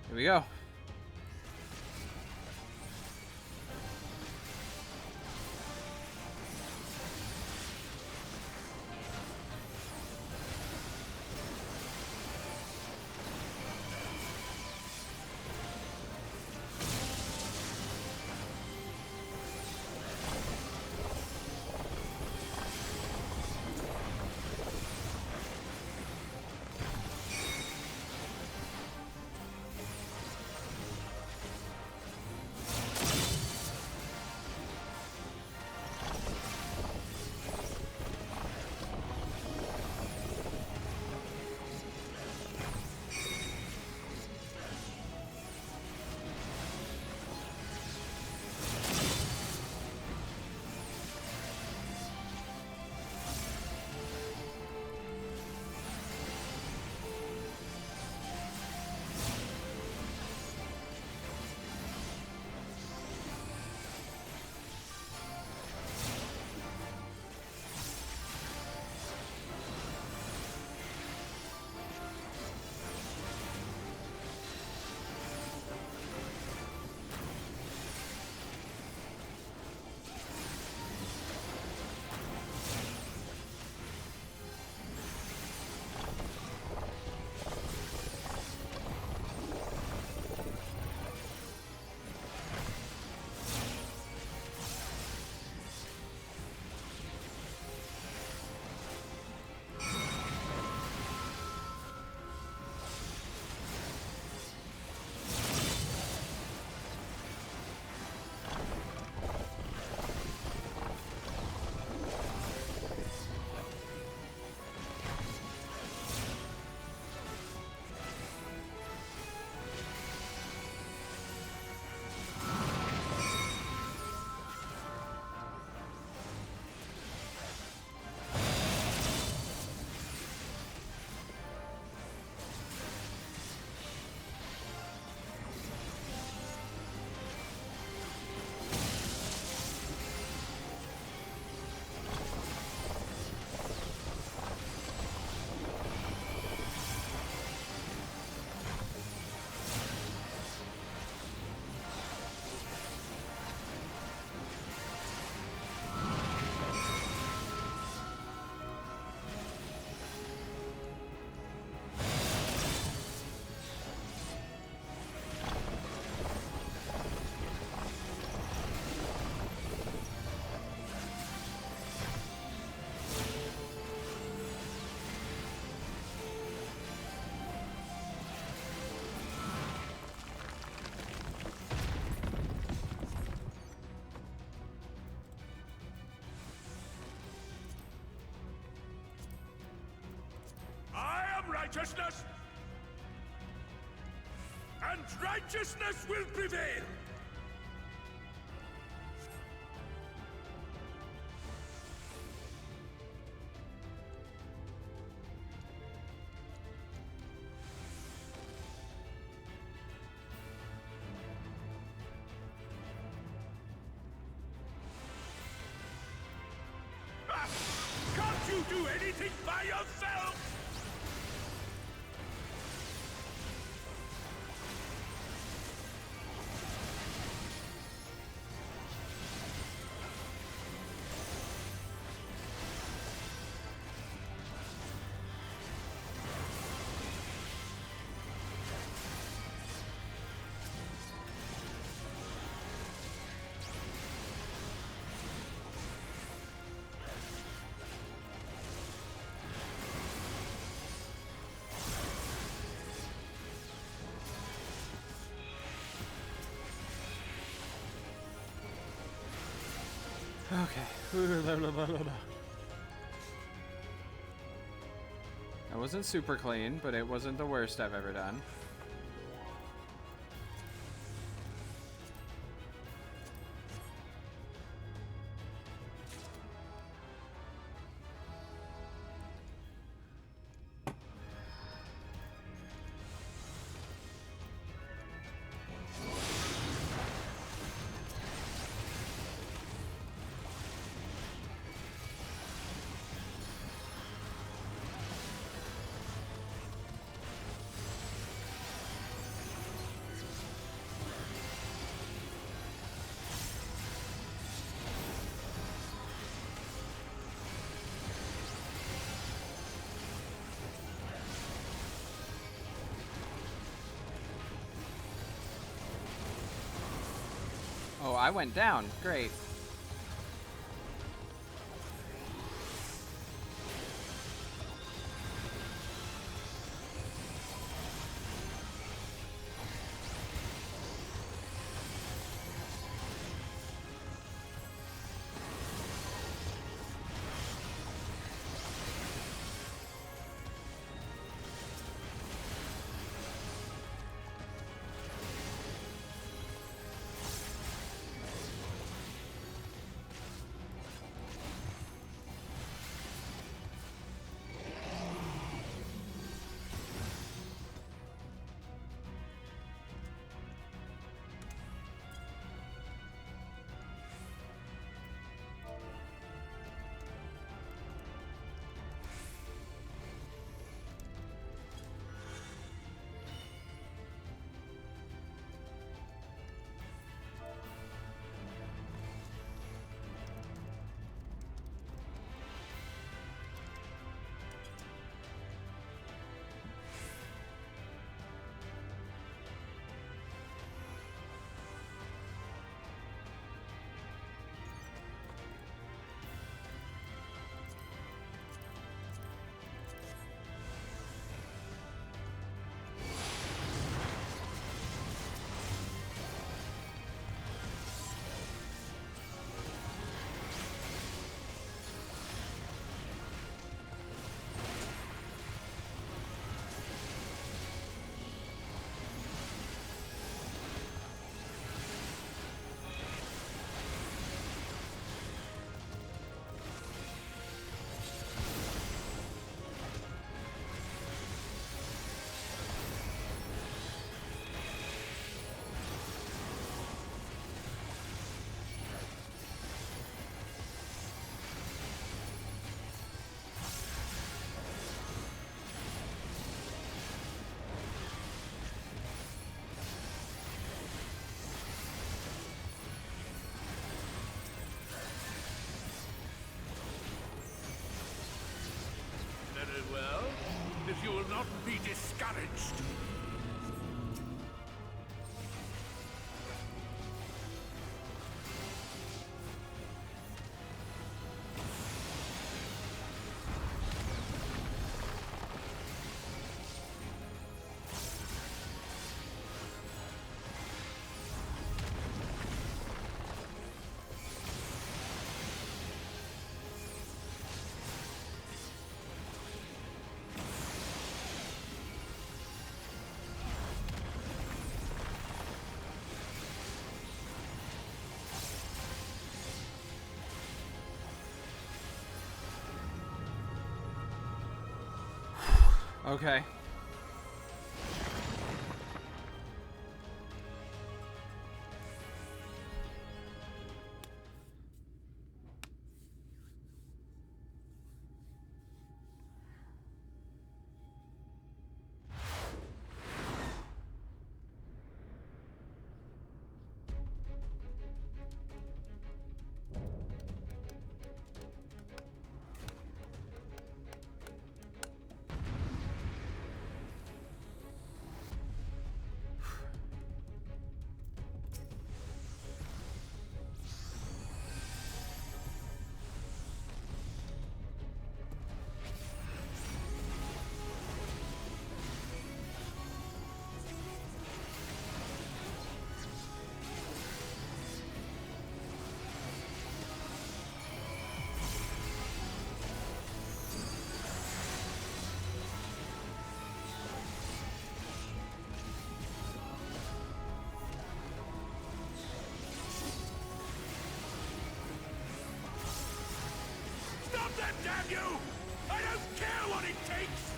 Here we go. righteousness, and righteousness will prevail. Can't you do anything by yourself? Okay. That wasn't super clean, but it wasn't the worst I've ever done. Oh, I went down. Great. Very well. If you will not be discouraged. Okay. Stop them, damn you! I don't care what it takes!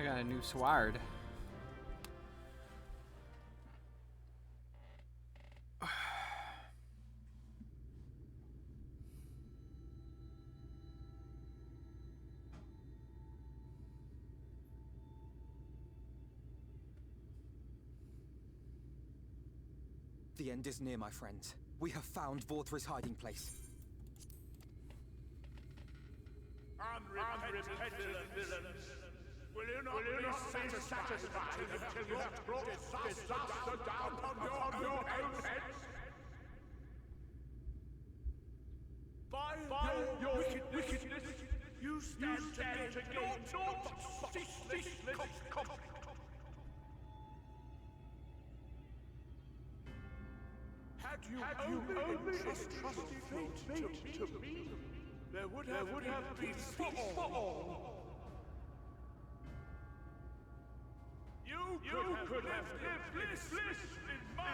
got a new sword. The end is near, my friends. We have found Vorthri's hiding place. Unrepentant villains! Will you not be satisfied until you have brought disaster down upon your own heads? By your wickedness, you stand to gain naught but ceaseless conflict. Had you only trusted fate to me, there would have been peace for all. You could have lived bliss in my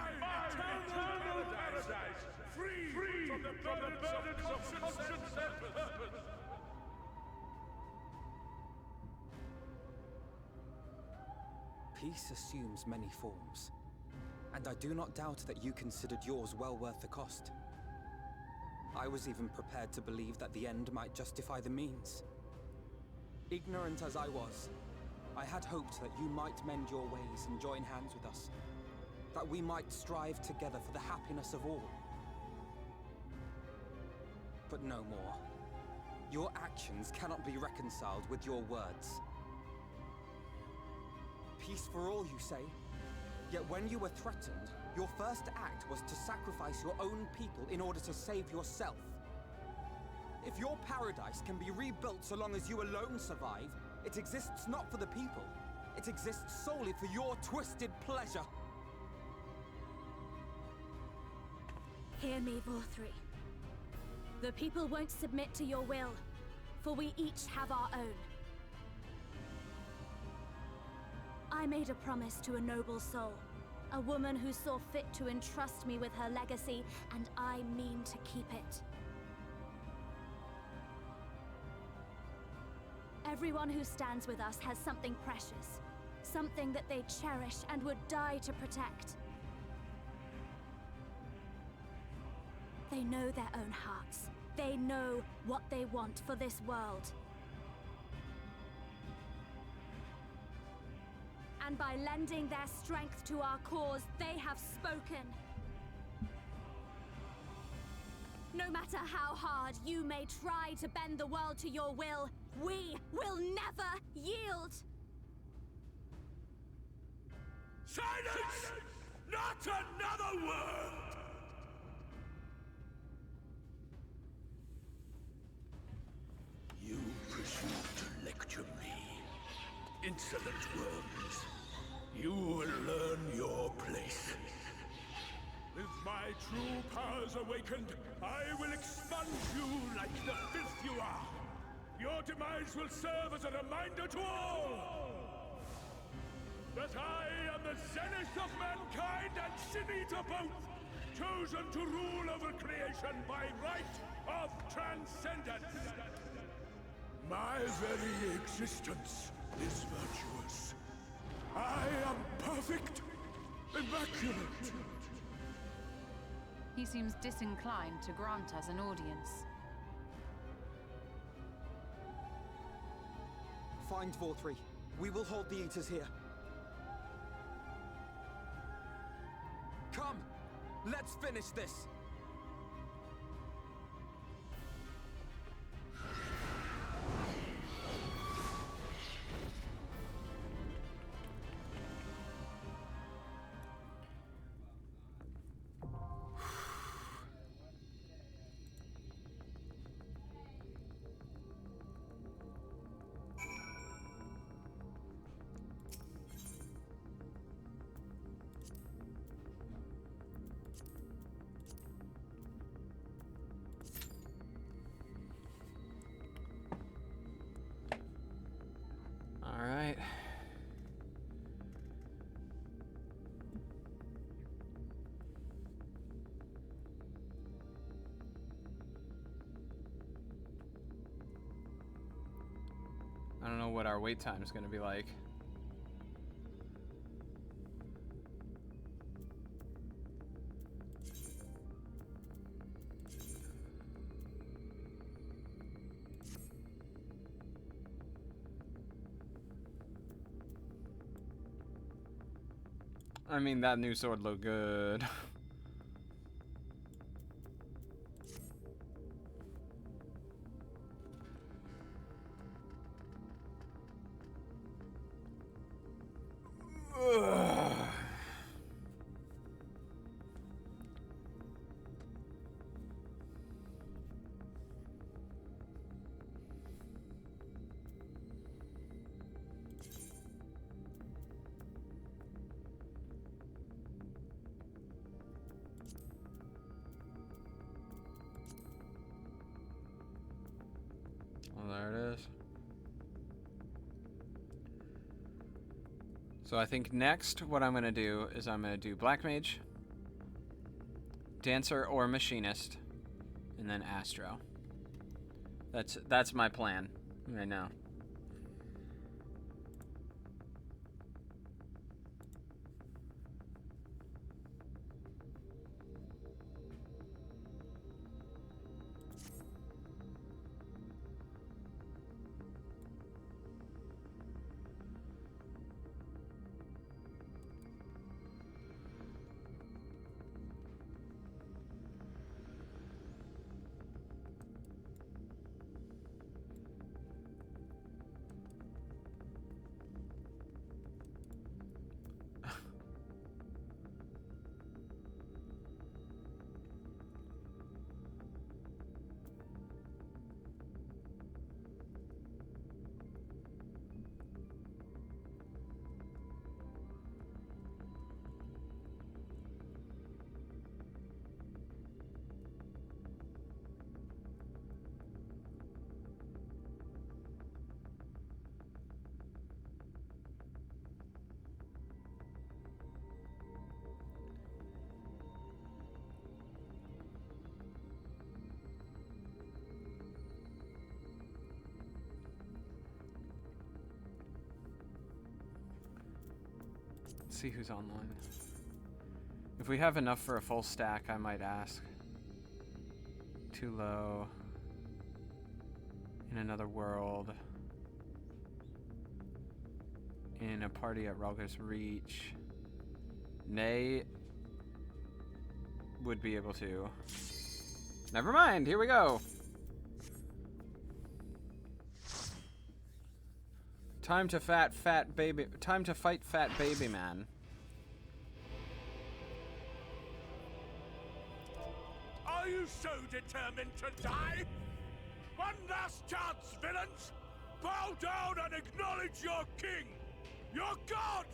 eternal paradise, free from the burdens of conscience and purpose. Peace assumes many forms, and I do not doubt that you considered yours well worth the cost. I was even prepared to believe that the end might justify the means. Ignorant as I was, I had hoped that you might mend your ways and join hands with us, that we might strive together for the happiness of all. But no more. Your actions cannot be reconciled with your words. Peace for all, you say? Yet when you were threatened, your first act was to sacrifice your own people in order to save yourself. If your paradise can be rebuilt so long as you alone survive, it exists not for the people. It exists solely for your twisted pleasure. Hear me, Vorthri. The people won't submit to your will, for we each have our own. I made a promise to a noble soul, a woman who saw fit to entrust me with her legacy, and I mean to keep it. Everyone who stands with us has something precious, something that they cherish and would die to protect. They know their own hearts. They know what they want for this world. And by lending their strength to our cause, they have spoken. No matter how hard you may try to bend the world to your will, we will never yield! Silence! Not another word! You presume to lecture me. Insolent worms. You will learn your place. With my true powers awakened, I will expunge you like the filth you are. Your demise will serve as a reminder to all that I am the zenith of mankind and Sin-Eater both, chosen to rule over creation by right of transcendence. My very existence is virtuous. I am perfect, immaculate. He seems disinclined to grant us an audience. Find Vorthri. We will hold the Eaters here. Come! Let's finish this! All right. I don't know what our wait time is going to be like. I mean, that new sword looked good. Well, there it is. So I think next what I'm going to do is I'm going to do Black Mage, Dancer or Machinist, and then Astro. That's my plan right now. Let's see who's online. If we have enough for a full stack, I might ask. Too low. In another world. In a party at Ralga's Reach. Nay would be able to. Never mind, here we go. Time to fight fat baby man. Are you so determined to die? One last chance, villains! Bow down and acknowledge your king! Your god!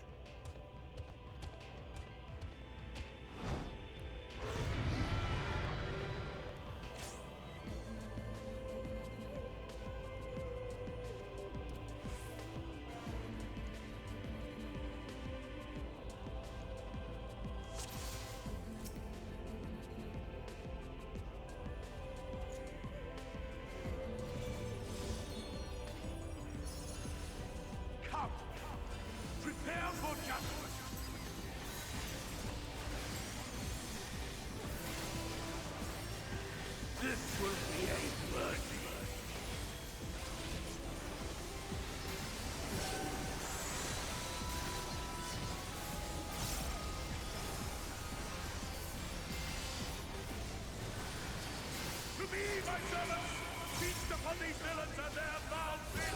My servants, feast upon these villains and their foul sin!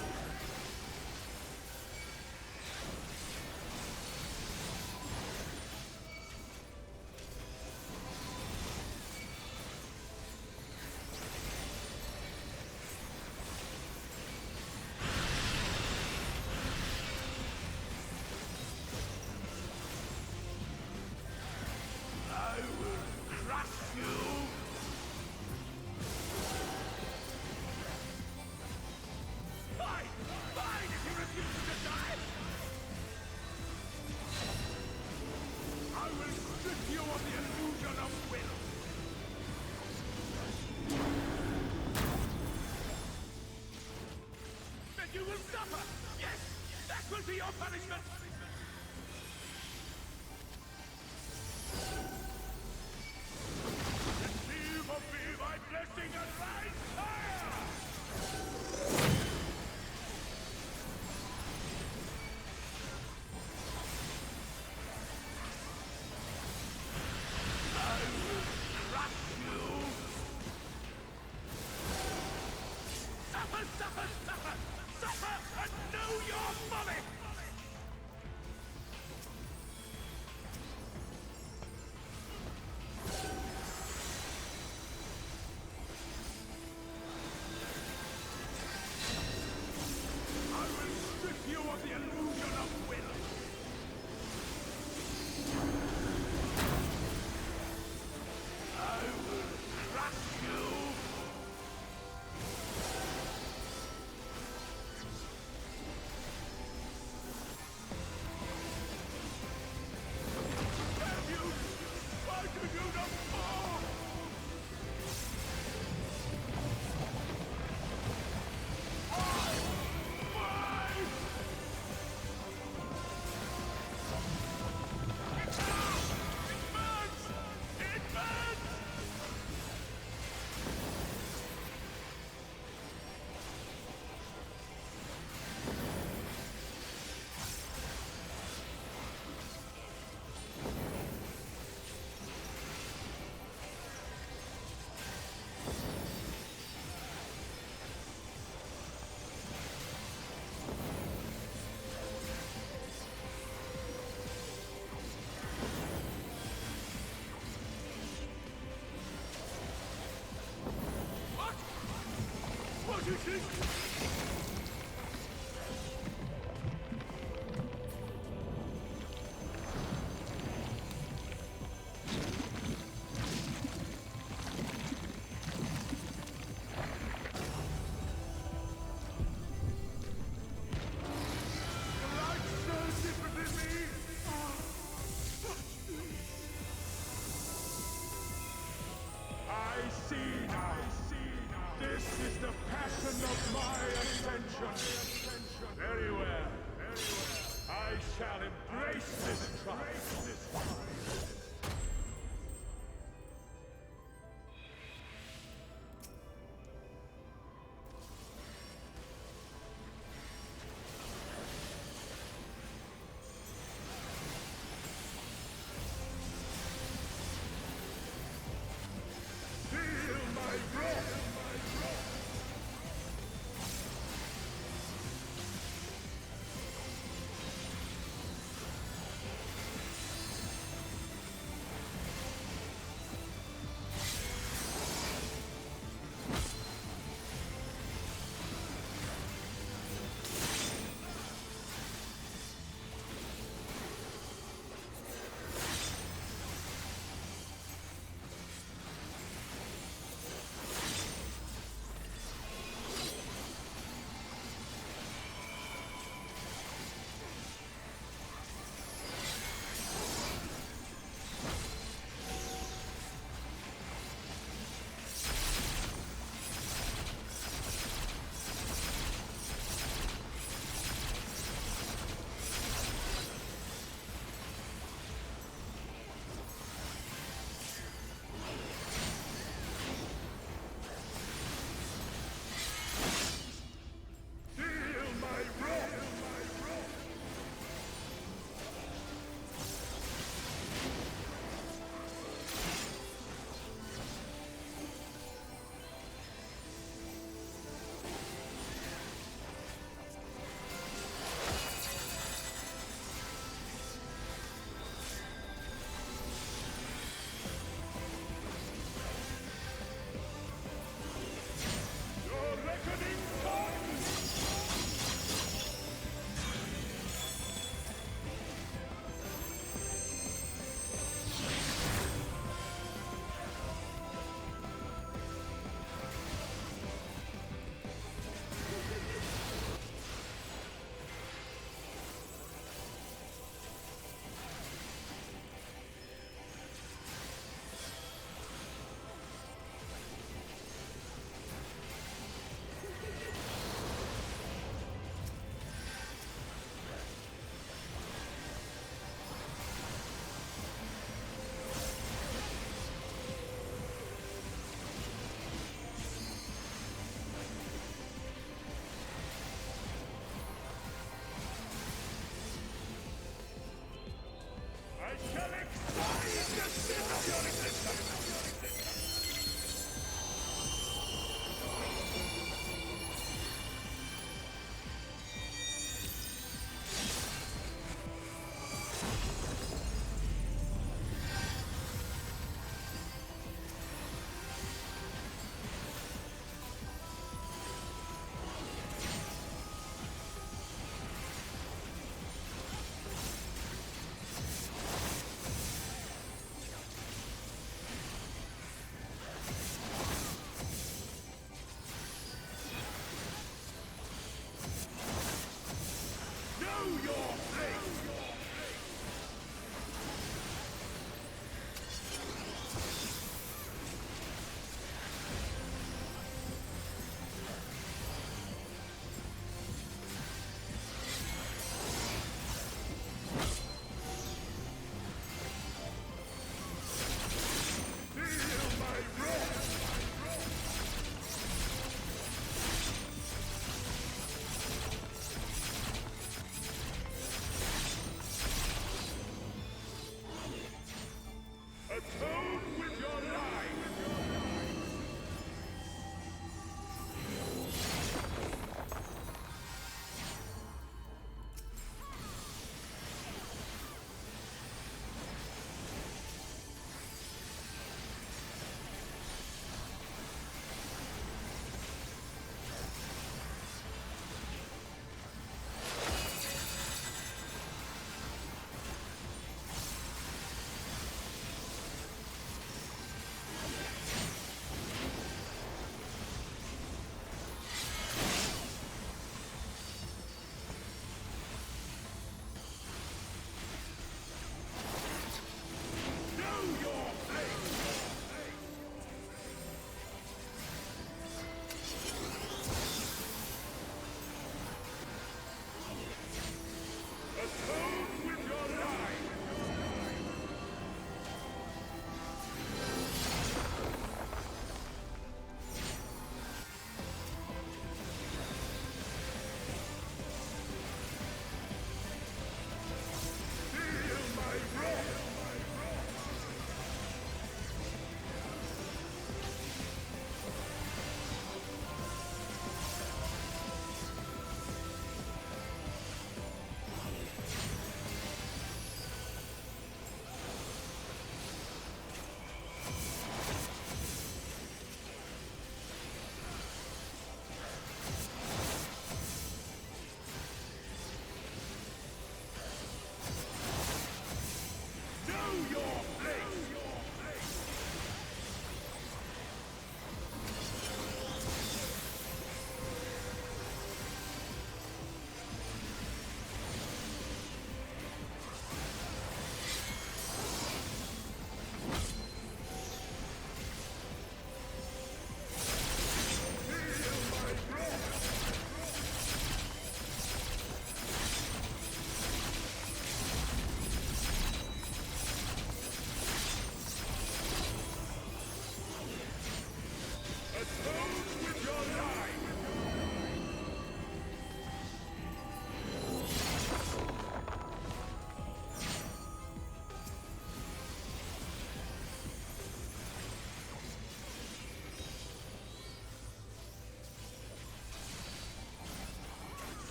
I will crush you! You will suffer! Yes! That will be your punishment! Receive of me my blessing and rise higher! Suffer, suffer, suffer! Suffer and know your folly! I will strip you of the illusion of will! I will crush you! Damn you! Why do you not fall? What is it? The light so different than me! I see now. This is the passion of my ascension. Very well. I shall embrace this trial. Feel my breath!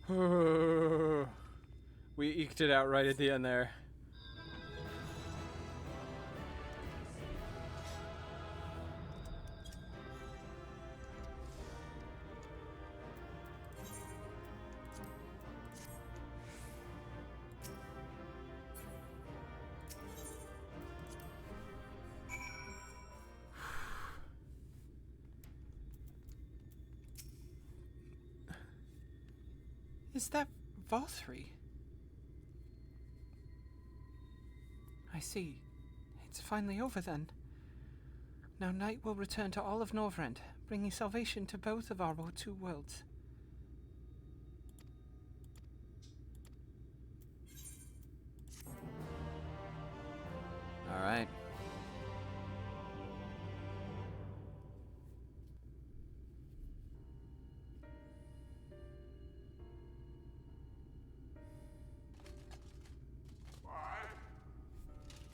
We eked it out right at the end there. Is that Vothri? I see. It's finally over then. Now night will return to all of Norvrend, bringing salvation to both of our two worlds. All right.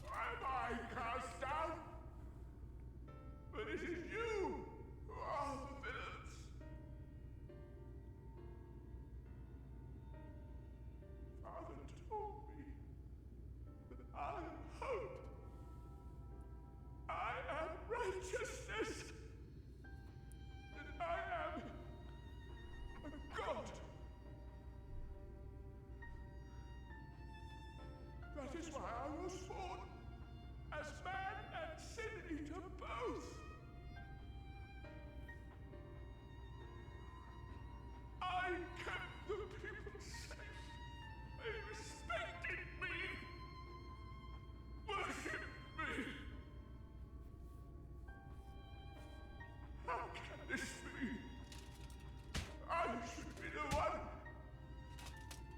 Why am I cast down? But it is you who are the villains. Father told me that I am hope. I am righteousness. That I am a god. That is why I was born, as man and sin eater both. I kept the people safe. They respected me, worshipped me. How can this be? I should be the one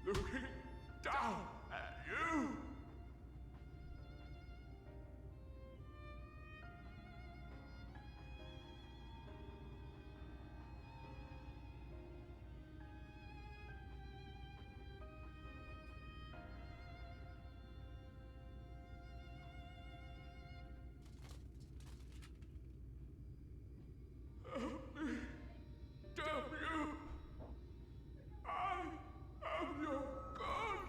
looking down at you. Help me. Damn you. I am your god.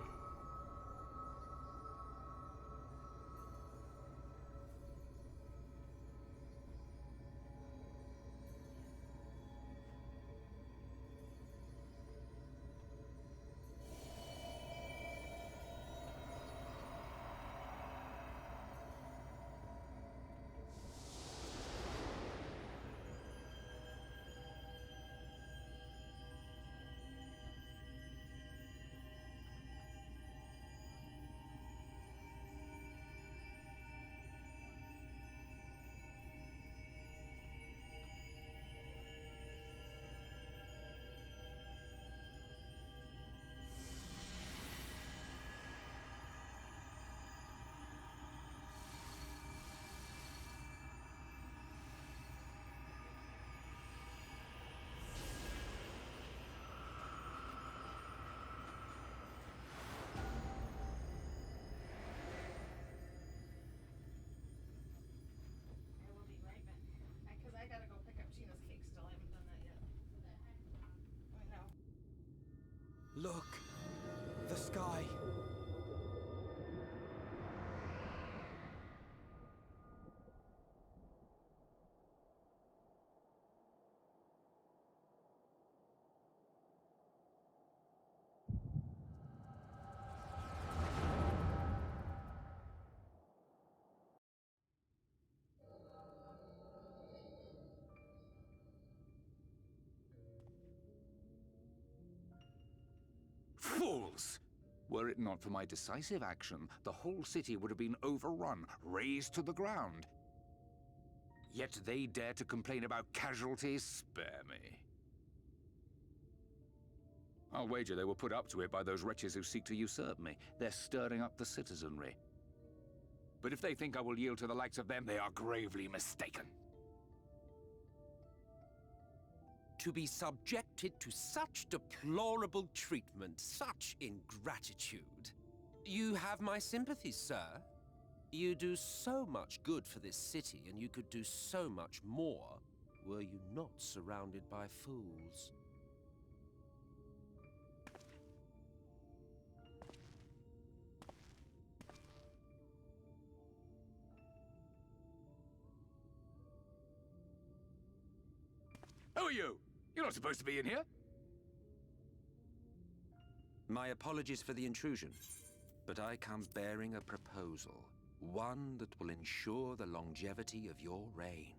Look! The sky! Fools! Were it not for my decisive action, the whole city would have been overrun, razed to the ground. Yet they dare to complain about casualties? Spare me. I'll wager they were put up to it by those wretches who seek to usurp me. They're stirring up the citizenry. But if they think I will yield to the likes of them, they are gravely mistaken. To be subjected to such deplorable treatment, such ingratitude. You have my sympathy, sir. You do so much good for this city, and you could do so much more were you not surrounded by fools. are you? You're not supposed to be in here. My apologies for the intrusion, but I come bearing a proposal. One that will ensure the longevity of your reign.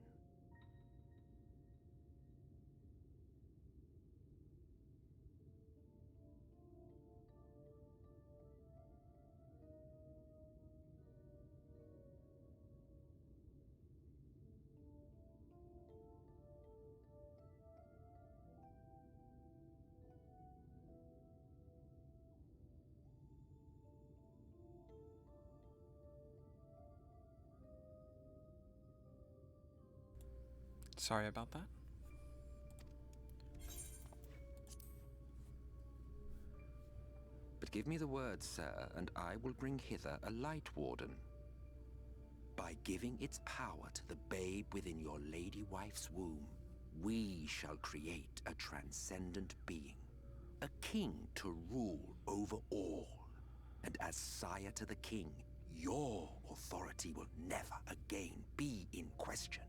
Sorry about that. But give me the word, sir, and I will bring hither a light warden. By giving its power to the babe within your lady wife's womb, we shall create a transcendent being, a king to rule over all. And as sire to the king, your authority will never again be in question.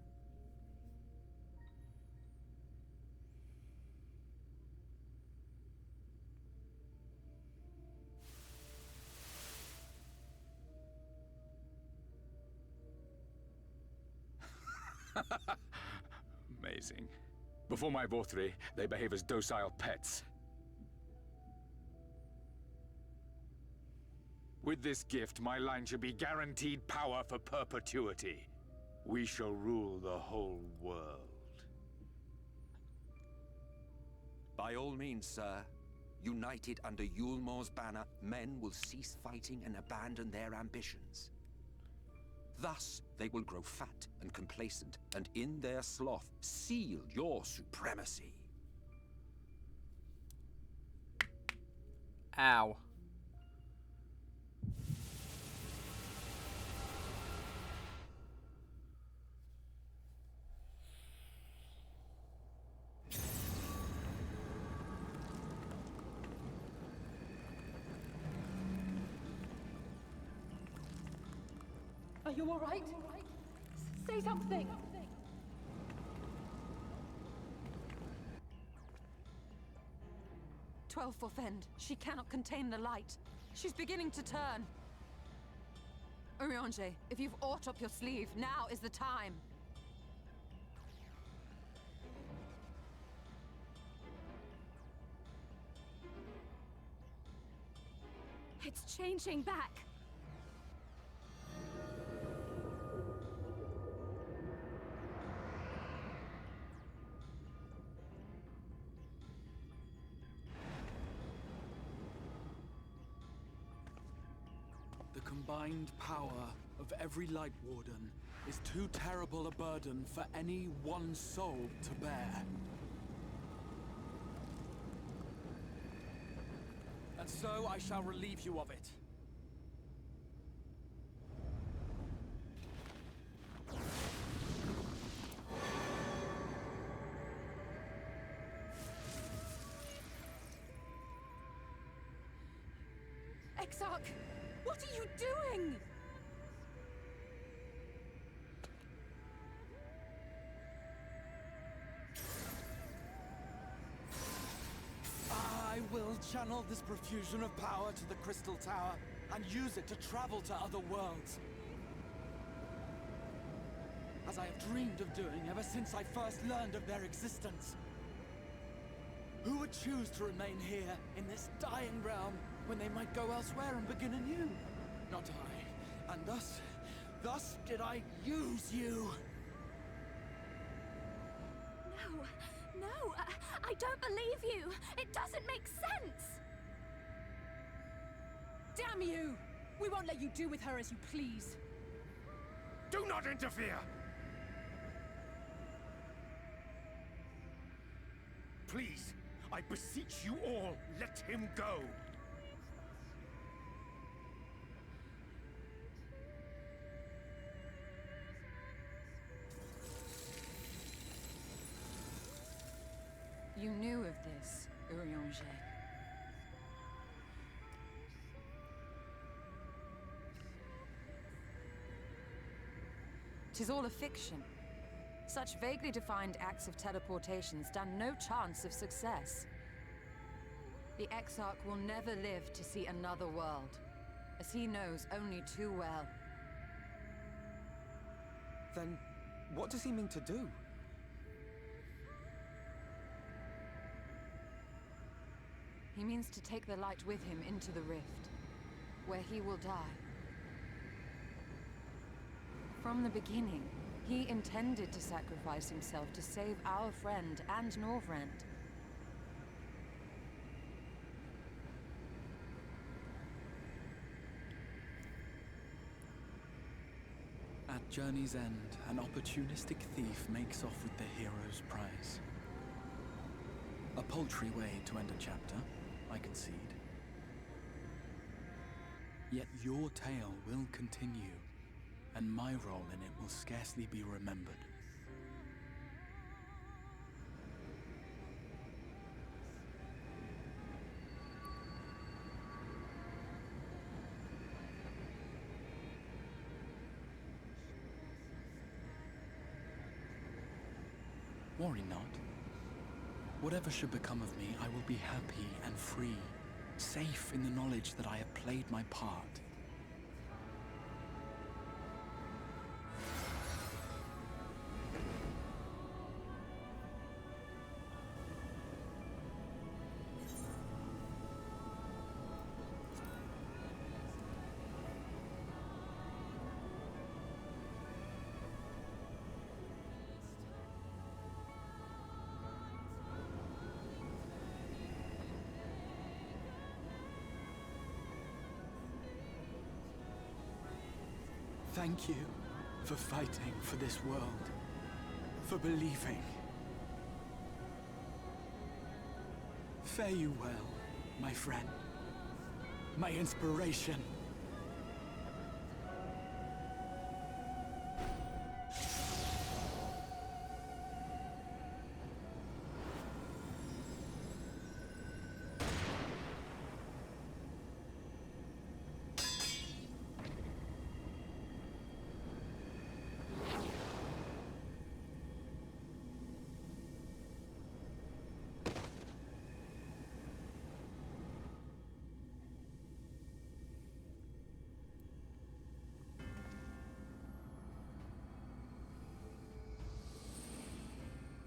Amazing. Before my Vothri, they behave as docile pets. With this gift, my line shall be guaranteed power for perpetuity. We shall rule the whole world. By all means, sir. United under Yulmor's banner, men will cease fighting and abandon their ambitions. Thus, they will grow fat and complacent, and in their sloth, seal your supremacy. Ow. Are you all right? Say something! Twelve-Fourth End. She cannot contain the light. She's beginning to turn. Urianger, if you've aught up your sleeve, now is the time. It's changing back. The combined power of every Light Warden is too terrible a burden for any one soul to bear. And so I shall relieve you of it. Exarch! What are you doing? I will channel this profusion of power to the Crystal Tower and use it to travel to other worlds. As I have dreamed of doing ever since I first learned of their existence. Who would choose to remain here in this dying realm when they might go elsewhere and begin anew? Not I. And thus did I use you. No, I don't believe you. It doesn't make sense. Damn you! We won't let you do with her as you please. Do not interfere! Please, I beseech you all, let him go! You knew of this, Urianger. 'Tis all a fiction. Such vaguely defined acts of teleportation stand no chance of success. The Exarch will never live to see another world, as he knows only too well. Then, what does he mean to do? He means to take the light with him into the rift, where he will die. From the beginning, he intended to sacrifice himself to save our friend and Norvrent. At journey's end, an opportunistic thief makes off with the hero's prize. A paltry way to end a chapter, I concede. Yet your tale will continue, and my role in it will scarcely be remembered. Worry not. Whatever should become of me, I will be happy and free, safe in the knowledge that I have played my part. Thank you for fighting for this world, for believing. Fare you well, my friend, my inspiration.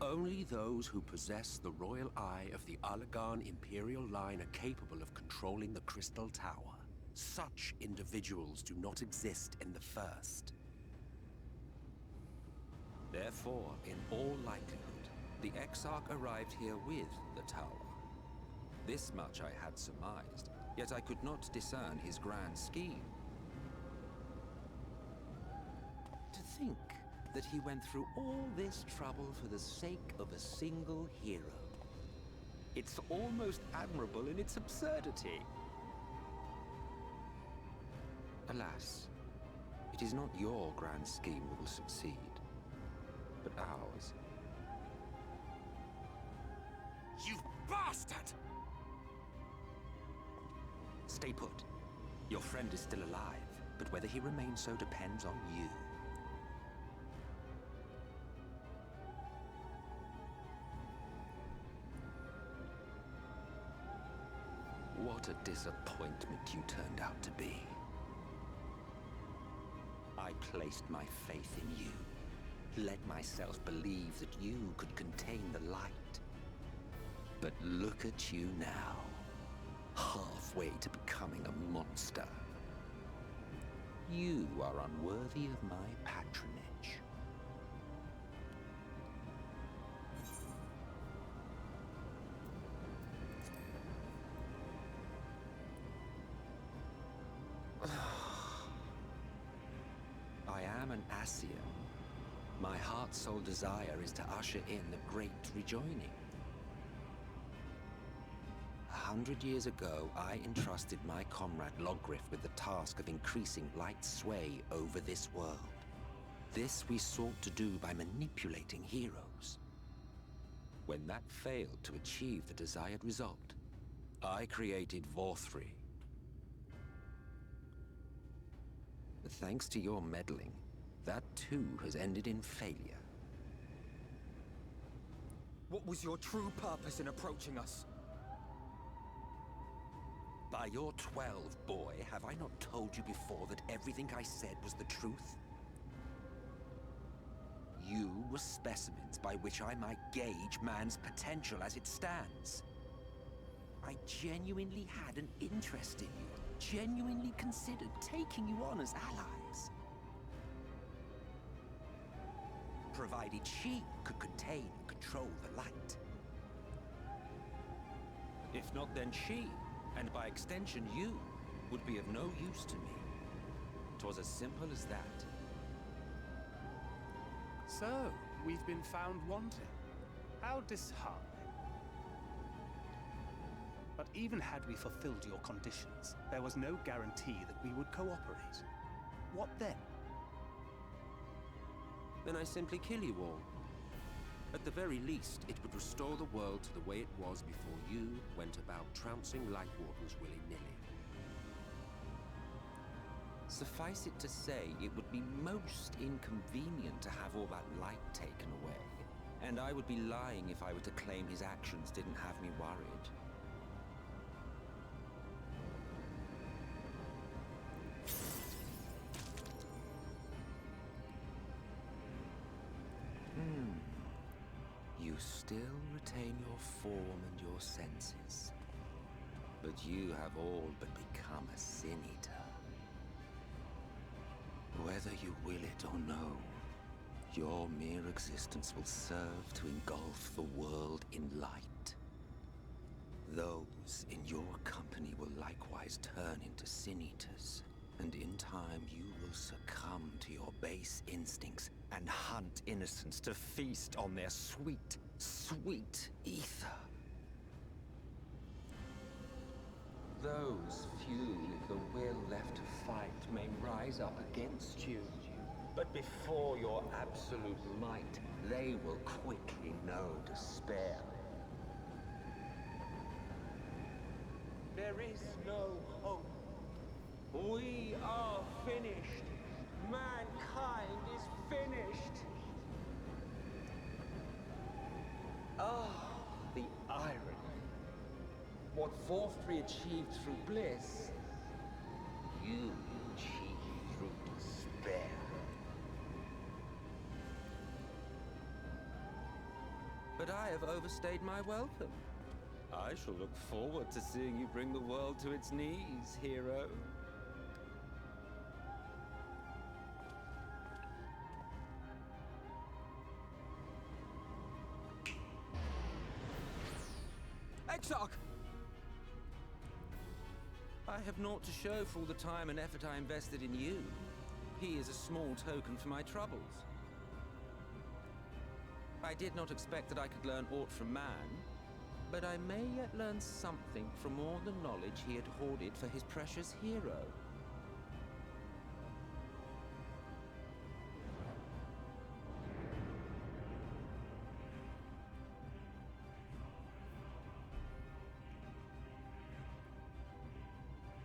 Only those who possess the royal eye of the Allagan Imperial line are capable of controlling the Crystal Tower. Such individuals do not exist in the First. Therefore, in all likelihood, the Exarch arrived here with the tower. This much I had surmised, yet I could not discern his grand scheme. To think that he went through all this trouble for the sake of a single hero. It's almost admirable in its absurdity. Alas, it is not your grand scheme that will succeed, but ours. You bastard! Stay put. Your friend is still alive, but whether he remains so depends on you. What a disappointment you turned out to be. I placed my faith in you, led myself believe that you could contain the light. But look at you now, halfway to becoming a monster. You are unworthy of my patronage. I am an Ascian. My heart's sole desire is to usher in the great rejoining. 100 years ago, I entrusted my comrade Logriff with the task of increasing light's sway over this world. This we sought to do by manipulating heroes. When that failed to achieve the desired result, I created Vorthri. Thanks to your meddling, that too has ended in failure. What was your true purpose in approaching us? By your 12, boy, have I not told you before that everything I said was the truth? You were specimens by which I might gauge man's potential as it stands. I genuinely had an interest in you, genuinely considered taking you on as allies. Provided she could contain and control the light. If not, then she, and by extension you, would be of no use to me. 'Twas as simple as that. So, we've been found wanting. How disheartening. But even had we fulfilled your conditions, there was no guarantee that we would cooperate. What then? Then I simply kill you all. At the very least, it would restore the world to the way it was before you went about trouncing Light Wardens willy-nilly. Suffice it to say, it would be most inconvenient to have all that light taken away. And I would be lying if I were to claim his actions didn't have me worried. You still retain your form and your senses. But you have all but become a Sin Eater. Whether you will it or no, your mere existence will serve to engulf the world in light. Those in your company will likewise turn into Sin Eaters, and in time you will succumb to your base instincts and hunt innocents to feast on their sweet, sweet ether. Those few with the will left to fight may rise up against you, but before your absolute might, they will quickly know despair. There is no hope. We are finished. Mankind is finished. Ah, the irony. What Forthry achieved through bliss, you achieved through despair. But I have overstayed my welcome. I shall look forward to seeing you bring the world to its knees, hero. Exarch! I have naught to show for all the time and effort I invested in you. He is a small token for my troubles. I did not expect that I could learn aught from man, but I may yet learn something from all the knowledge he had hoarded for his precious hero.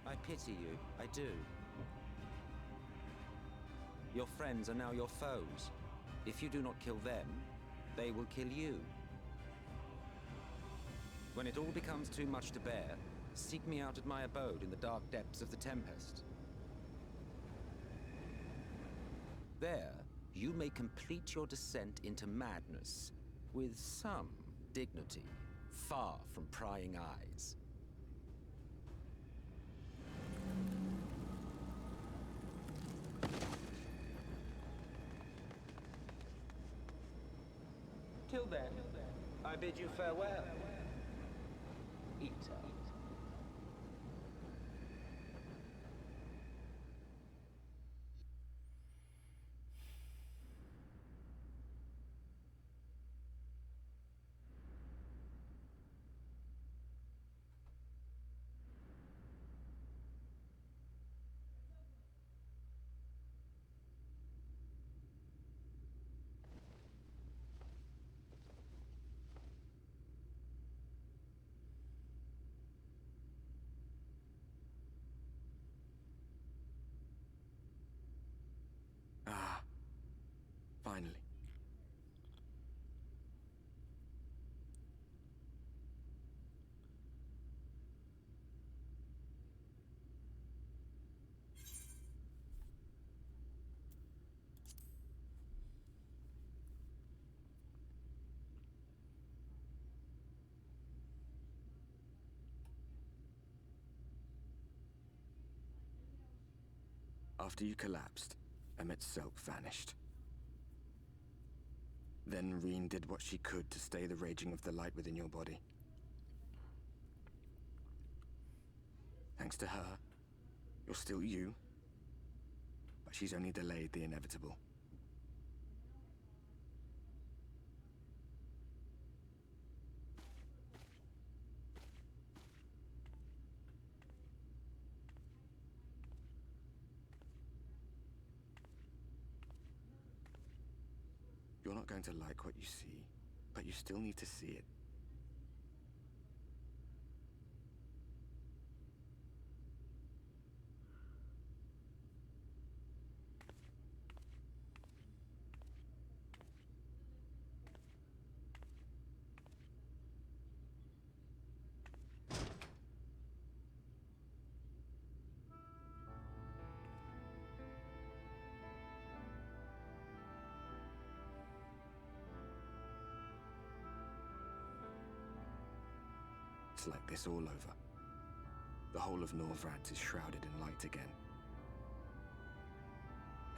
I pity you, I do. Your friends are now your foes. If you do not kill them, they will kill you. When it all becomes too much to bear, seek me out at my abode in the dark depths of the Tempest. There, you may complete your descent into madness, with some dignity, far from prying eyes. Till then, I bid you farewell, Eater. Ah, finally. After you collapsed, Emmet's Selk vanished. Then Reen did what she could to stay the raging of the light within your body. Thanks to her, you're still you, but she's only delayed the inevitable. You're not going to like what you see, but you still need to see it. It's like this all over. The whole of Norvrad is shrouded in light again.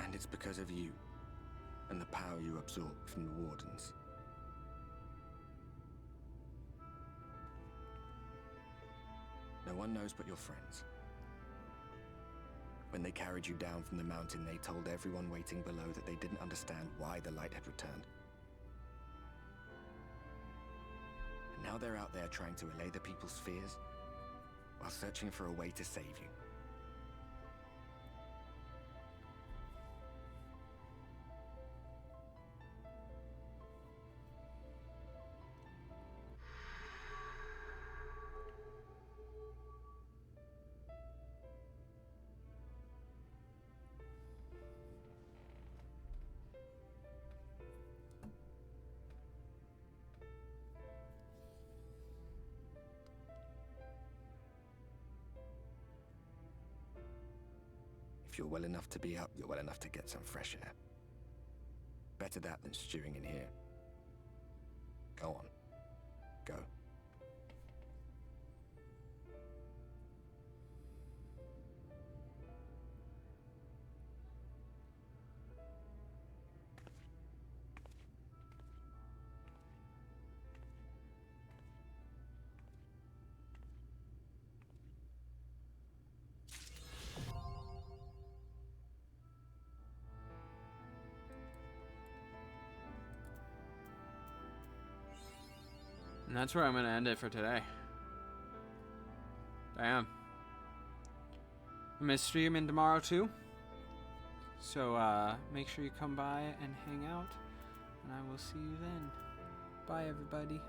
And it's because of you, and the power you absorb from the Wardens. No one knows but your friends. When they carried you down from the mountain, they told everyone waiting below that they didn't understand why the light had returned. Now they're out there trying to allay the people's fears, while searching for a way to save you. If you're well enough to be up, you're well enough to get some fresh air. Better that than stewing in here. Go on. Go. And that's where I'm going to end it for today. Damn. I'm going to stream in tomorrow too. So make sure you come by and hang out. And I will see you then. Bye, everybody.